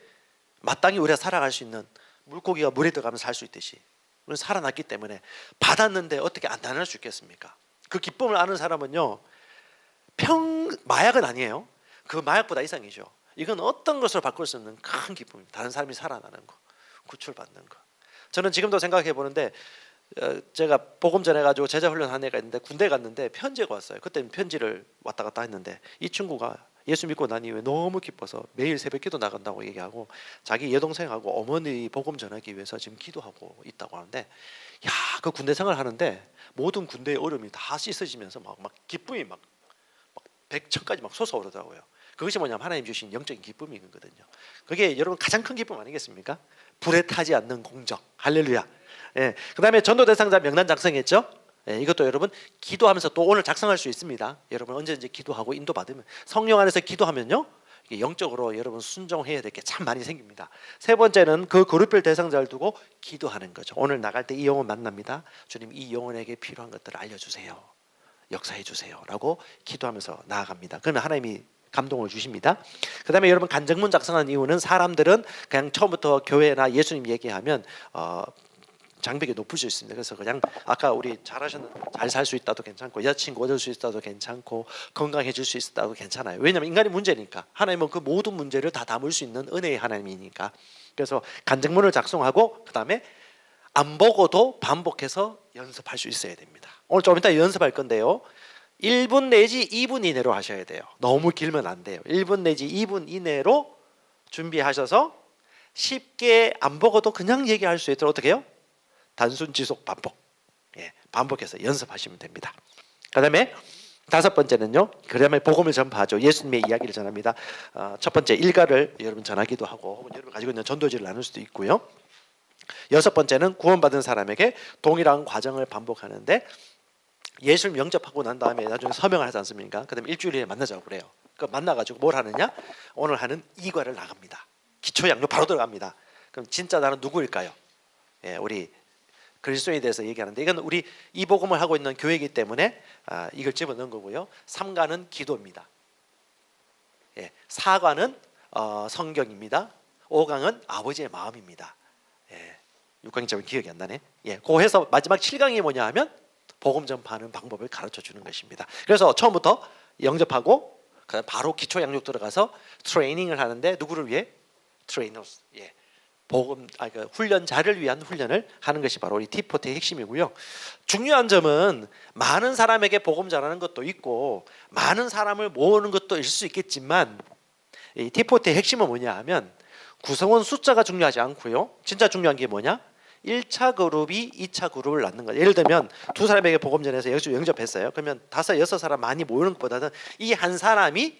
마땅히 우리가 살아갈 수 있는 물고기가 물에 들어가면서 살 수 있듯이 우리는 살아났기 때문에 받았는데 어떻게 안 단련할 수 있겠습니까? 그 기쁨을 아는 사람은요 마약은 아니에요. 그 마약보다 이상이죠. 이건 어떤 것으로 바꿀 수 없는 큰 기쁨입니다. 다른 사람이 살아나는 거, 구출받는 거. 저는 지금도 생각해 보는데 제가 복음 전해가지고 제자 훈련한 애가 있는데 군대 갔는데 편지가 왔어요. 그때는 편지를 왔다 갔다 했는데 이 친구가 예수 믿고 난 이후에 너무 기뻐서 매일 새벽기도 나간다고 얘기하고 자기 여동생하고 어머니 복음 전하기 위해서 지금 기도하고 있다고 하는데 그 군대 생활을 하는데 모든 군대의 어려움이 다 씻어지면서 막 기쁨이 막 100천까지 막 솟아오르더라고요. 그것이 뭐냐면 하나님 주신 영적인 기쁨이거든요. 그게 여러분 가장 큰 기쁨 아니겠습니까? 불에 타지 않는 공적. 할렐루야. 그다음에 전도 대상자 명단 작성했죠. 이것도 여러분 기도하면서 또 오늘 작성할 수 있습니다. 여러분 언제든지 기도하고 인도받으면 성령 안에서 기도하면요 영적으로 여러분 순종해야 될 게 참 많이 생깁니다. 세 번째는 그 그룹별 대상자를 두고 기도하는 거죠. 오늘 나갈 때 이 영혼 만납니다. 주님 이 영혼에게 필요한 것들을 알려주세요. 역사해 주세요 라고 기도하면서 나아갑니다. 그러면 하나님이 감동을 주십니다. 그 다음에 여러분 간증문 작성한 이유는 사람들은 그냥 처음부터 교회나 예수님 얘기하면 장벽이 높을 수 있습니다. 그래서 그냥 아까 우리 잘하셨는데 잘 살 수 있다도 괜찮고 여자친구 얻을 수 있다도 괜찮고 건강해질 수 있다도 괜찮아요. 왜냐하면 인간이 문제니까 하나님은 그 모든 문제를 다 담을 수 있는 은혜의 하나님이니까. 그래서 간증문을 작성하고 그 다음에 안 보고도 반복해서 연습할 수 있어야 됩니다. 오늘 좀 이따 연습할 건데요. 1분 내지 2분 이내로 하셔야 돼요. 너무 길면 안 돼요. 1분 내지 2분 이내로 준비하셔서 쉽게 안 보고도 그냥 얘기할 수 있도록 어떻게 해요? 단순 지속 반복. 예, 반복해서 연습하시면 됩니다. 그다음에 5번째는요. 그다음에 복음을 전파하죠. 예수님의 이야기를 전합니다. 첫 번째 일가를 여러분 전하기도 하고 혹은 여러분 가지고 있는 전도지를 나눌 수도 있고요. 6번째는 구원받은 사람에게 동일한 과정을 반복하는데 예수를 영접하고 난 다음에 나중에 서명을 하지 않습니까? 그다음에 일주일에 만나자고 그래요. 그 만나가지고 뭘 하느냐? 오늘 하는 이과를 나갑니다. 기초 양육 바로 들어갑니다. 그럼 진짜 나는 누구일까요? 예, 우리 그리스도인에 대해서 얘기하는데 이건 우리 이 복음을 하고 있는 교회이기 때문에 이걸 집어넣은 거고요. 3과는 기도입니다. 예, 4과는 성경입니다. 5강은 아버지의 마음입니다. 예, 6강이 좀 기억이 안 나네. 예, 그 해서 마지막 7강이 뭐냐 하면 복음 전파하는 방법을 가르쳐 주는 것입니다. 그래서 처음부터 영접하고 그다음 바로 기초 양육 들어가서 트레이닝을 하는데 누구를 위해? 트레이너스. 예. 복음 그 훈련자를 위한 훈련을 하는 것이 바로 우리 T4T의 핵심이고요. 중요한 점은 많은 사람에게 복음 전하는 것도 있고 많은 사람을 모으는 것도 있을 수 있겠지만 이 T4T의 핵심은 뭐냐 하면 구성원 숫자가 중요하지 않고요. 진짜 중요한 게 뭐냐? 1차 그룹이 2차 그룹을 낳는 거예요. 예를 들면 두 사람에게 복음 전해서 영접했어요. 그러면 5, 6사람 많이 모이는 것보다는 이 한 사람이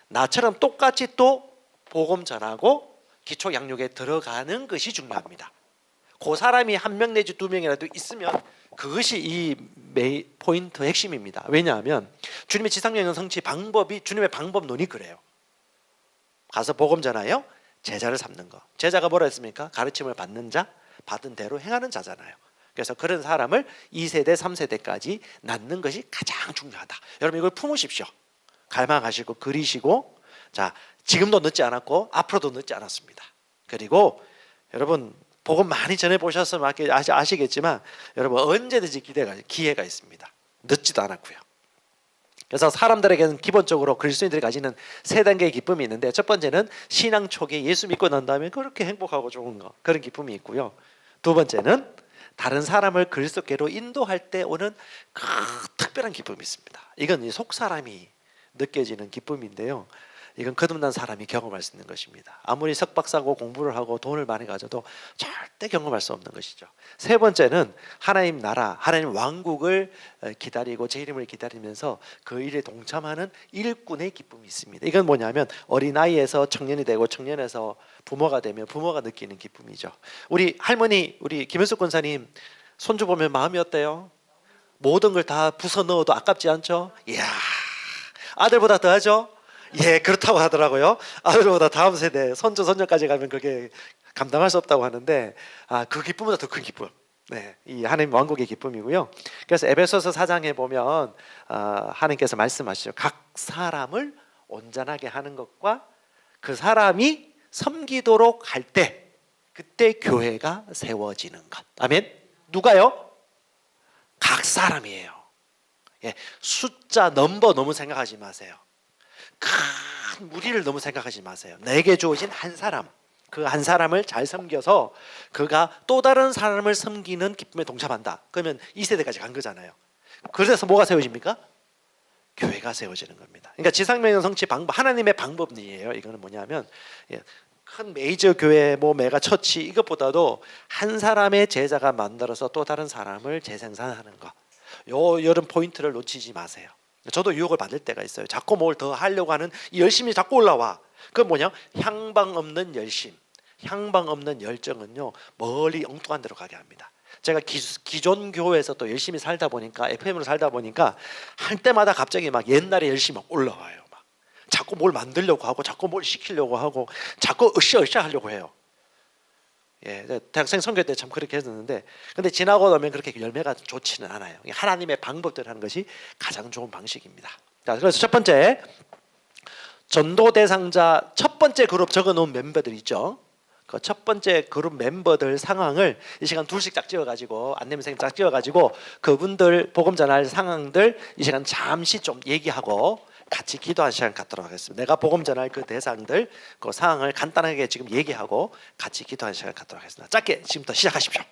나처럼 똑같이 또 복음 전하고 기초 양육에 들어가는 것이 중요합니다. 그 사람이 1명 내지 2명이라도 있으면 그것이 이 포인트 핵심입니다. 왜냐하면 주님의 지상명령 성취 방법이 주님의 방법론이 그래요. 가서 복음 전하여 제자를 삼는 거. 제자가 뭐라 했습니까? 가르침을 받는 자, 받은 대로 행하는 자잖아요. 그래서 그런 사람을 2세대, 3세대까지 낳는 것이 가장 중요하다. 여러분 이걸 품으십시오. 갈망하시고 그리시고 자 지금도 늦지 않았고 앞으로도 늦지 않았습니다. 그리고 여러분 복음 많이 전해 보셨으면 아시겠지만 여러분 언제든지 기회가 있습니다. 늦지도 않았고요. 그래서 사람들에게는 기본적으로 그리스도인들이 가지는 3단계의 기쁨이 있는데 첫 번째는 신앙 초기에 예수 믿고 난 다음에 그렇게 행복하고 좋은 거 그런 기쁨이 있고요. 2번째는 다른 사람을 그리스도께로 인도할 때 오는 그 특별한 기쁨이 있습니다. 이건 속 사람이 느껴지는 기쁨인데요. 이건 거듭난 사람이 경험할 수 있는 것입니다. 아무리 석박사고 공부를 하고 돈을 많이 가져도 절대 경험할 수 없는 것이죠. 3번째는 하나님 나라, 하나님 왕국을 기다리고 제 이름을 기다리면서 그 일에 동참하는 일꾼의 기쁨이 있습니다. 이건 뭐냐면 어린아이에서 청년이 되고 청년에서 부모가 되면 부모가 느끼는 기쁨이죠. 우리 할머니, 우리 김현숙 권사님 손주 보면 마음이 어때요? 모든 걸 다 부숴 넣어도 아깝지 않죠? 이야, 아들보다 더하죠? 예, 그렇다고 하더라고요. 아들보다 다음 세대 손주 손녀까지 가면 그게 감당할 수 없다고 하는데 그 기쁨보다 더 큰 기쁨. 네, 이 하나님 왕국의 기쁨이고요. 그래서 에베소서 4장에 보면 하나님께서 말씀하시죠. 각 사람을 온전하게 하는 것과 그 사람이 섬기도록 할 때 그때 교회가 세워지는 것. 아멘. 누가요? 각 사람이에요. 예, 숫자 넘버 너무 생각하지 마세요. 큰 무리를 너무 생각하지 마세요. 내게 주어진 한 사람, 그 한 사람을 잘 섬겨서 그가 또 다른 사람을 섬기는 기쁨에 동참한다. 그러면 2세대까지 간 거잖아요. 그래서 뭐가 세워집니까? 교회가 세워지는 겁니다. 그러니까 지상명령 성취 방법, 하나님의 방법이에요. 이거는 뭐냐면 큰 메이저 교회, 뭐 메가 처치 이것보다도 한 사람의 제자가 만들어서 또 다른 사람을 재생산하는 것. 요 이런 포인트를 놓치지 마세요. 저도 유혹을 받을 때가 있어요. 자꾸 뭘 더 하려고 하는 이 열심이 자꾸 올라와. 그건 뭐냐? 향방 없는 열심, 향방 없는 열정은요 멀리 엉뚱한 데로 가게 합니다. 제가 기존 교회에서 또 열심히 살다 보니까 FM으로 살다 보니까 할 때마다 갑자기 막 옛날에 열심이 막 올라와요. 막 자꾸 뭘 만들려고 하고 자꾸 뭘 시키려고 하고 자꾸 으쌰으쌰 하려고 해요. 예, 대학생 선교 때 참 그렇게 했었는데 근데 지나고 나면 그렇게 열매가 좋지는 않아요. 하나님의 방법대로 하는 것이 가장 좋은 방식입니다. 자, 그래서 첫 번째 전도 대상자 첫 번째 그룹 적어놓은 멤버들 있죠. 그 첫 번째 그룹 멤버들 상황을 이 시간 둘씩 딱 찍어가지고 안내미 선생님 딱 찍어가지고 그분들 복음 전할 상황들 이 시간 잠시 좀 얘기하고 같이 기도하는 시간 갖도록 하겠습니다. 내가 복음 전할 그 대상들 그 상황을 간단하게 지금 얘기하고 같이 기도하는 시간 갖도록 하겠습니다. 짧게 지금부터 시작하십시오.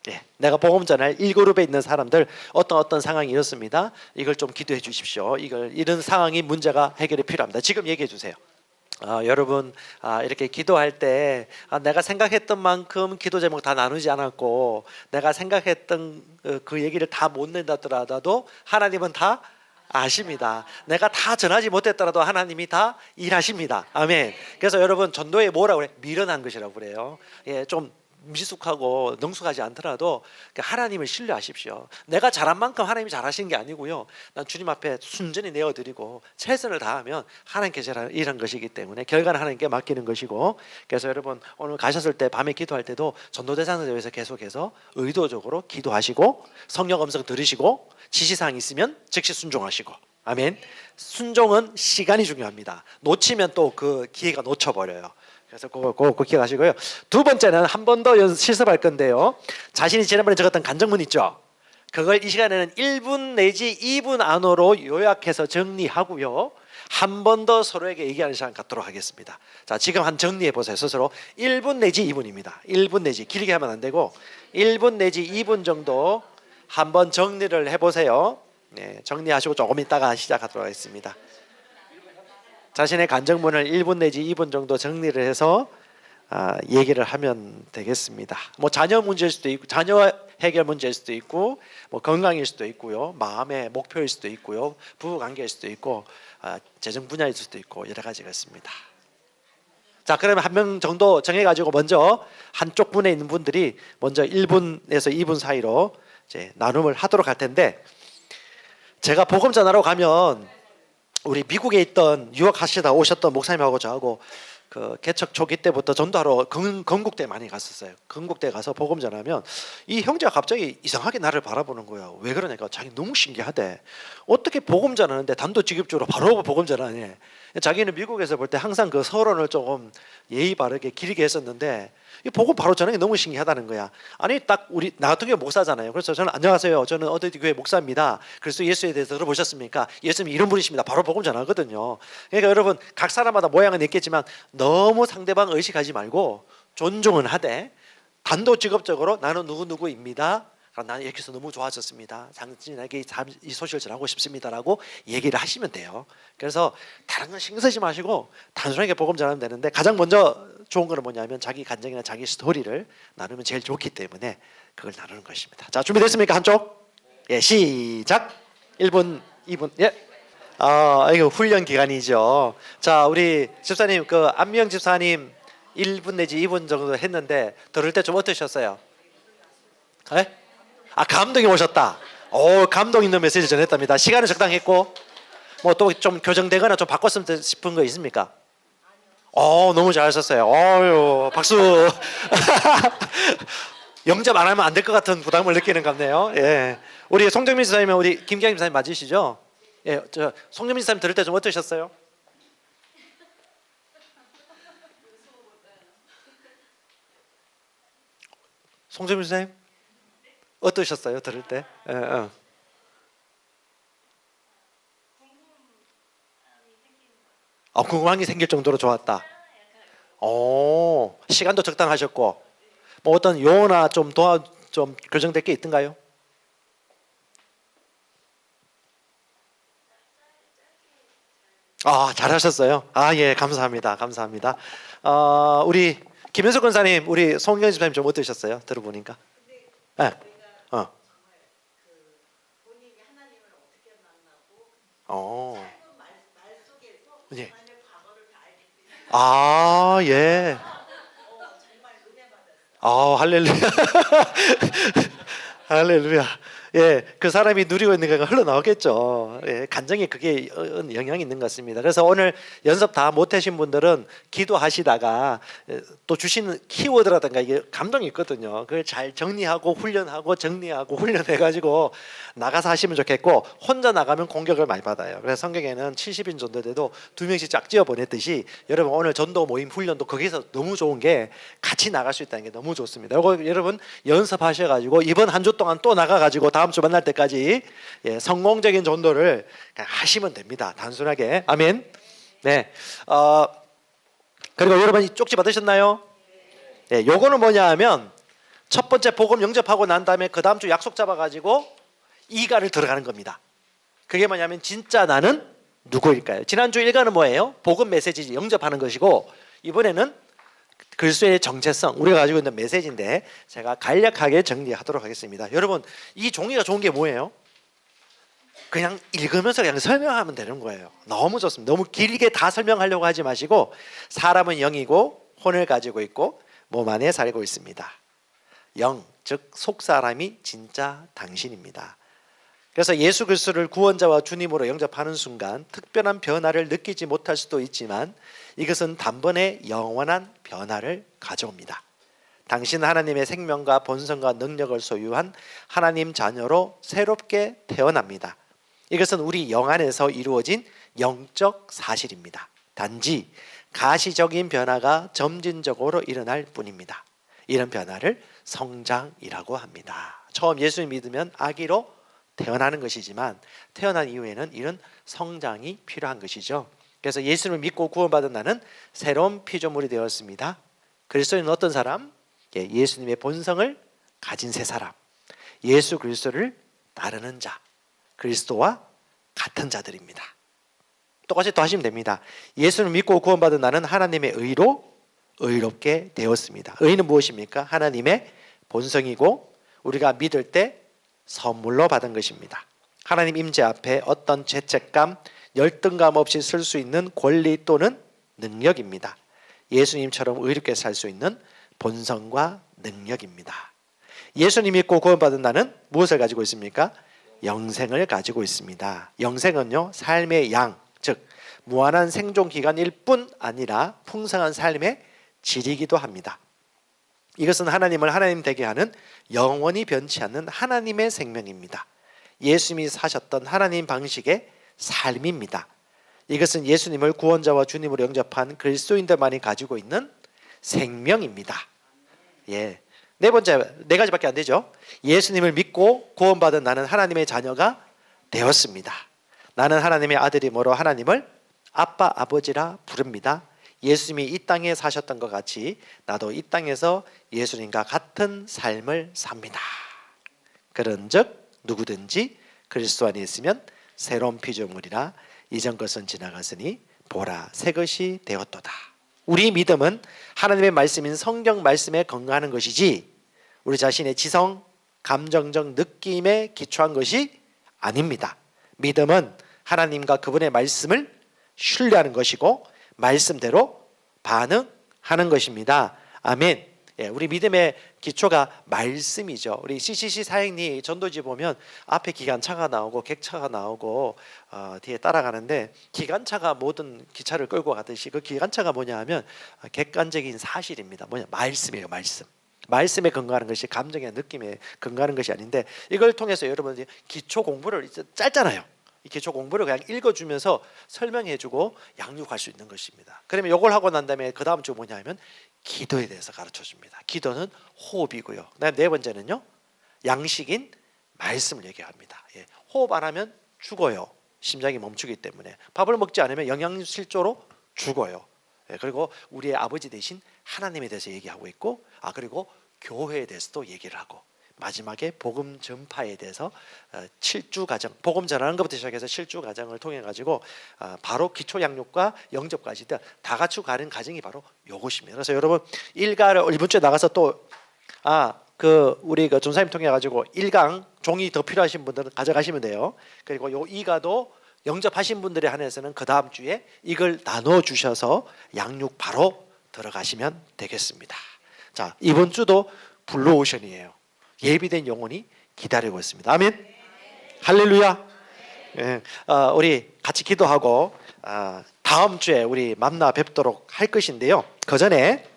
예, 내가 복음 전할 1그룹에 있는 사람들 어떤 상황이 이렇습니다. 이걸 좀 기도해 주십시오. 이런 상황이 문제가 해결이 필요합니다. 지금 얘기해 주세요. 여러분 이렇게 기도할 때 내가 생각했던 만큼 기도 제목 다 나누지 않았고 내가 생각했던 그 얘기를 다 못 낸다더라도 하나님은 다 아십니다. 내가 다 전하지 못했더라도 하나님이 다 일하십니다. 아멘. 그래서 여러분 전도에 뭐라고 그래? 미련한 것이라고 그래요. 예, 좀 미숙하고 능숙하지 않더라도 하나님을 신뢰하십시오. 내가 잘한 만큼 하나님이 잘하시는 게 아니고요. 난 주님 앞에 순전히 내어드리고 최선을 다하면 하나님께서 일한 것이기 때문에 결과는 하나님께 맡기는 것이고, 그래서 여러분 오늘 가셨을 때 밤에 기도할 때도 전도대상에 대해서 계속해서 의도적으로 기도하시고 성령 음성 들으시고 지시사항 있으면 즉시 순종하시고. 아멘. 순종은 시간이 중요합니다. 놓치면 또 그 기회가 놓쳐버려요. 그래서 그거 기억하시고요. 두 번째는 한 번 더 실습할 건데요. 자신이 지난번에 적었던 간증문 있죠. 그걸 이 시간에는 1분 내지 2분 안으로 요약해서 정리하고요. 한 번 더 서로에게 얘기하는 시간 갖도록 하겠습니다. 자, 지금 한 정리해 보세요. 스스로 1분 내지 2분입니다. 1분 내지 길게 하면 안 되고 1분 내지 2분 정도 한번 정리를 해보세요. 네, 정리하시고 조금 있다가 시작하도록 하겠습니다. 자신의 간증문을 1분 내지 2분 정도 정리를 해서 얘기를 하면 되겠습니다. 뭐 자녀 문제일 수도 있고, 자녀 해결 문제일 수도 있고, 뭐 건강일 수도 있고요, 마음의 목표일 수도 있고요, 부부 관계일 수도 있고, 재정 분야일 수도 있고 여러 가지가 있습니다. 자, 그러면 한 명 정도 정해가지고 먼저 한쪽 분에 있는 분들이 먼저 1분에서 2분 사이로 이제 나눔을 하도록 할 텐데, 제가 복음 전하러 가면 우리 미국에 있던 유학하시다 오셨던 목사님하고 저하고 그 개척 초기 때부터 전도하러 건국대 많이 갔었어요. 건국대 가서 복음 전하면 이 형제가 갑자기 이상하게 나를 바라보는 거야. 왜 그러냐니까 자기 너무 신기하대. 어떻게 복음 전하는데 단도직입적으로 바로 복음 전하니. 자기는 미국에서 볼 때 항상 그 서론을 조금 예의 바르게 길게 했었는데 이 복음 바로 전하는 게 너무 신기하다는 거야. 아니 딱 우리 나 같은 경우 목사잖아요. 그래서 저는 안녕하세요. 저는 어디 교회 목사입니다. 그리스도 예수에 대해서 들어보셨습니까? 예수님이 이런 분이십니다. 바로 복음 전하거든요. 그러니까 여러분 각 사람마다 모양은 있겠지만 너무 상대방 의식하지 말고 존중은 하되 단도직입적으로 나는 누구누구입니다. 나는 이렇게 해서 너무 좋아졌습니다. 당신에게 이 소식을 전하고 싶습니다라고 얘기를 하시면 돼요. 그래서 다른 건 신경 쓰지 마시고 단순하게 복음 전하면 되는데, 가장 먼저 좋은 거는 뭐냐면 자기 간증이나 자기 스토리를 나누면 제일 좋기 때문에 그걸 나누는 것입니다. 자, 준비됐습니까? 한쪽? 예, 시작. 1분, 2분. 예. 이거 훈련 기간이죠. 자, 우리 집사님, 그 안미영 집사님 1분 내지 2분 정도 했는데 들을 때 좀 어떠셨어요? 예? 감동이 오셨다. 감동 있는 메시지 전했답니다. 시간은 적당했고 뭐 또 좀 교정되거나 좀 바꿨으면 싶은 거 있습니까? 너무 잘하셨어요. 어유 박수. 영접 안 하면 안 될 것 같은 부담을 느끼는 것 같네요. 예, 우리 송정민 지사님은 우리 김기영 지사님 맞으시죠? 예, 저 송정민 지사님 들을 때 좀 어떠셨어요? 송정민 지사님 어떠셨어요? 들을 때? 궁금한 게 생길 정도로 좋았다. 시간도 적당하셨고, 뭐 어떤 용어나 좀 교정될 게 있던가요? 잘하셨어요. 예, 감사합니다. 감사합니다. 우리 김현석 권사님, 우리 송경 집사님 좀 어떠셨어요? 들어보니까. 네. 예. 예. 할렐루야. 할렐루야. 예, 그 사람이 누리고 있는 게 흘러나오겠죠. 예, 간증에 그게 영향이 있는 것 같습니다. 그래서 오늘 연습 다 못하신 분들은 기도하시다가 또 주시는 키워드라든가 이게 감동이 있거든요. 그걸 잘 정리하고 훈련하고 정리하고 훈련해가지고 나가서 하시면 좋겠고, 혼자 나가면 공격을 많이 받아요. 그래서 성경에는 70인 전도 때도 2명씩 짝지어 보냈듯이 여러분 오늘 전도 모임 훈련도 거기서 너무 좋은 게 같이 나갈 수 있다는 게 너무 좋습니다. 이거 여러분 연습하셔가지고 이번 한 주 동안 또 나가가지고 다음 주 만날 때까지 성공적인 전도를 하시면 됩니다. 단순하게. 아멘. 네. 그리고 여러분 쪽지 받으셨나요? 네. 요거는 뭐냐 하면 첫 번째 복음 영접하고 난 다음에 그 다음 주 약속 잡아가지고 이가를 들어가는 겁니다. 그게 뭐냐면 진짜 나는 누구일까요? 지난주 일가는 뭐예요? 복음 메시지 영접하는 것이고, 이번에는 그리스도의 정체성, 우리가 가지고 있는 메시지인데 제가 간략하게 정리하도록 하겠습니다. 여러분, 이 종이가 좋은 게 뭐예요? 그냥 읽으면서 그냥 설명하면 되는 거예요. 너무 좋습니다. 너무 길게 다 설명하려고 하지 마시고, 사람은 영이고 혼을 가지고 있고 몸 안에 살고 있습니다. 영, 즉 속사람이 진짜 당신입니다. 그래서 예수 그리스도를 구원자와 주님으로 영접하는 순간 특별한 변화를 느끼지 못할 수도 있지만 이것은 단번에 영원한 변화를 가져옵니다. 당신 하나님의 생명과 본성과 능력을 소유한 하나님 자녀로 새롭게 태어납니다. 이것은 우리 영 안에서 이루어진 영적 사실입니다. 단지 가시적인 변화가 점진적으로 일어날 뿐입니다. 이런 변화를 성장이라고 합니다. 처음 예수를 믿으면 아기로 태어나는 것이지만 태어난 이후에는 이런 성장이 필요한 것이죠. 그래서 예수를 믿고 구원받은 나는 새로운 피조물이 되었습니다. 그리스도인은 어떤 사람? 예수님의 본성을 가진 새 사람, 예수 그리스도를 따르는 자, 그리스도와 같은 자들입니다. 똑같이 또 하시면 됩니다. 예수를 믿고 구원받은 나는 하나님의 의로 의롭게 되었습니다. 의는 무엇입니까? 하나님의 본성이고 우리가 믿을 때 선물로 받은 것입니다. 하나님 임재 앞에 어떤 죄책감, 열등감 없이 설 수 있는 권리 또는 능력입니다. 예수님처럼 의롭게 살 수 있는 본성과 능력입니다. 예수님 믿고 구원받은 나는 무엇을 가지고 있습니까? 영생을 가지고 있습니다. 영생은요, 삶의 양, 즉 무한한 생존 기간일 뿐 아니라 풍성한 삶의 질이기도 합니다. 이것은 하나님을 하나님 되게 하는 영원히 변치 않는 하나님의 생명입니다. 예수님이 사셨던 하나님 방식의 삶입니다. 이것은 예수님을 구원자와 주님으로 영접한 그리스도인들만이 가지고 있는 생명입니다. 예. 네 번째, 네 가지밖에 안 되죠. 예수님을 믿고 구원받은 나는 하나님의 자녀가 되었습니다. 나는 하나님의 아들이므로 하나님을 아빠, 아버지라 부릅니다. 예수님이 이 땅에 사셨던 것 같이 나도 이 땅에서 예수님과 같은 삶을 삽니다. 그런즉 누구든지 그리스도 안에 있으면 새로운 피조물이라 이전 것은 지나갔으니 보라 새 것이 되었도다. 우리 믿음은 하나님의 말씀인 성경 말씀에 건강하는 것이지 우리 자신의 지성, 감정적 느낌에 기초한 것이 아닙니다. 믿음은 하나님과 그분의 말씀을 신뢰하는 것이고 말씀대로 반응하는 것입니다. 아멘. 예, 우리 믿음의 기초가 말씀이죠. 우리 CCC 사행리 전도지 보면 앞에 기관차가 나오고 객차가 나오고 뒤에 따라가는데 기관차가 모든 기차를 끌고 가듯이 그 기관차가 뭐냐 하면 객관적인 사실입니다. 뭐냐? 말씀이에요. 말씀. 말씀에 근거하는 것이 감정의 느낌에 근거하는 것이 아닌데 이걸 통해서 여러분들이 기초 공부를 짧잖아요. 이 기초 공부를 그냥 읽어주면서 설명해주고 양육할 수 있는 것입니다. 그러면 이걸 하고 난 다음에 그 다음 주 뭐냐면 기도에 대해서 가르쳐줍니다. 기도는 호흡이고요. 그다음에 네 번째는요, 양식인 말씀을 얘기합니다. 예, 호흡 안 하면 죽어요. 심장이 멈추기 때문에 밥을 먹지 않으면 영양실조로 죽어요. 예, 그리고 우리의 아버지 대신 하나님에 대해서 얘기하고 있고, 그리고 교회에 대해서도 얘기를 하고. 마지막에 복음 전파에 대해서 7주 과정, 복음 전하는 것부터 시작해서 7주 과정을 통해 가지고 바로 기초 양육과 영접까지 다 같이 가는 과정이 바로 요것입니다. 그래서 여러분 1가를 이번 주에 나가서 또 우리 그 전사님 통해 가지고 1강 종이 더 필요하신 분들은 가져가시면 돼요. 그리고 요 2가도 영접하신 분들에 한해서는 그 다음 주에 이걸 나눠 주셔서 양육 바로 들어가시면 되겠습니다. 자, 이번 주도 블루오션이에요. 예비된 영혼이 기다리고 있습니다. 아멘. 할렐루야. 예, 우리 같이 기도하고 다음 주에 우리 만나 뵙도록 할 것인데요. 그 전에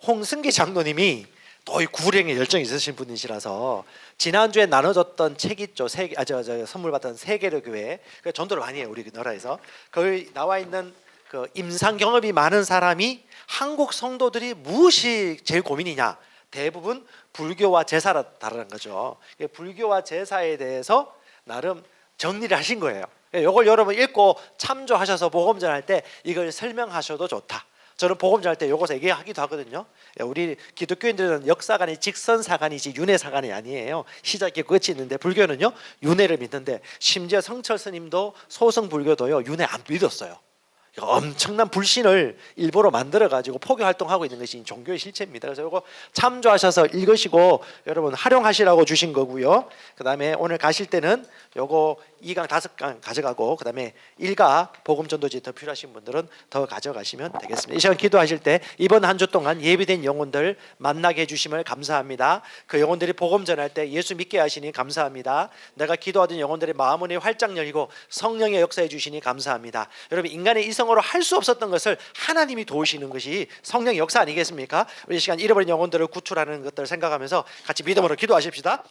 홍승기 장로님이 또 이 구령에 열정이 있으신 분이시라서 지난주에 나눠줬던 책 있죠. 선물 받은 세계로 교회 그 전도를 많이 해요. 우리 나라에서 거기 나와 있는 그 임상 경험이 많은 사람이 한국 성도들이 무엇이 제일 고민이냐? 대부분 불교와 제사라 다르는 거죠. 불교와 제사에 대해서 나름 정리를 하신 거예요. 이걸 여러분 읽고 참조하셔서 복음 전할 때 이걸 설명하셔도 좋다. 저는 복음 전할 때 요거 3개 하기도 하거든요. 우리 기독교인들은 역사관이 직선사관이지 윤회사관이 아니에요. 시작이 끝이 있는데 불교는요 윤회를 믿는데 심지어 성철 스님도 소승불교도요 윤회 안 믿었어요. 엄청난 불신을 일부러 만들어 가지고 포교 활동하고 있는 것이 종교의 실체입니다. 그래서 이거 참조하셔서 읽으시고 여러분 활용하시라고 주신 거고요. 그다음에 오늘 가실 때는 요거 2강 5강 가져가고 그다음에 1가 복음 전도지 더 필요하신 분들은 더 가져가시면 되겠습니다. 이 시간 기도하실 때 이번 한 주 동안 예비된 영혼들 만나게 해 주심을 감사합니다. 그 영혼들이 복음 전할 때 예수 믿게 하시니 감사합니다. 내가 기도하던 영혼들의 마음문이 활짝 열리고 성령의 역사해 주시니 감사합니다. 여러분 인간의 이성으로 할 수 없었던 것을 하나님이 도우시는 것이 성령의 역사 아니겠습니까? 우리 이 시간 잃어버린 영혼들을 구출하는 것들을 생각하면서 같이 믿음으로 기도하십시다.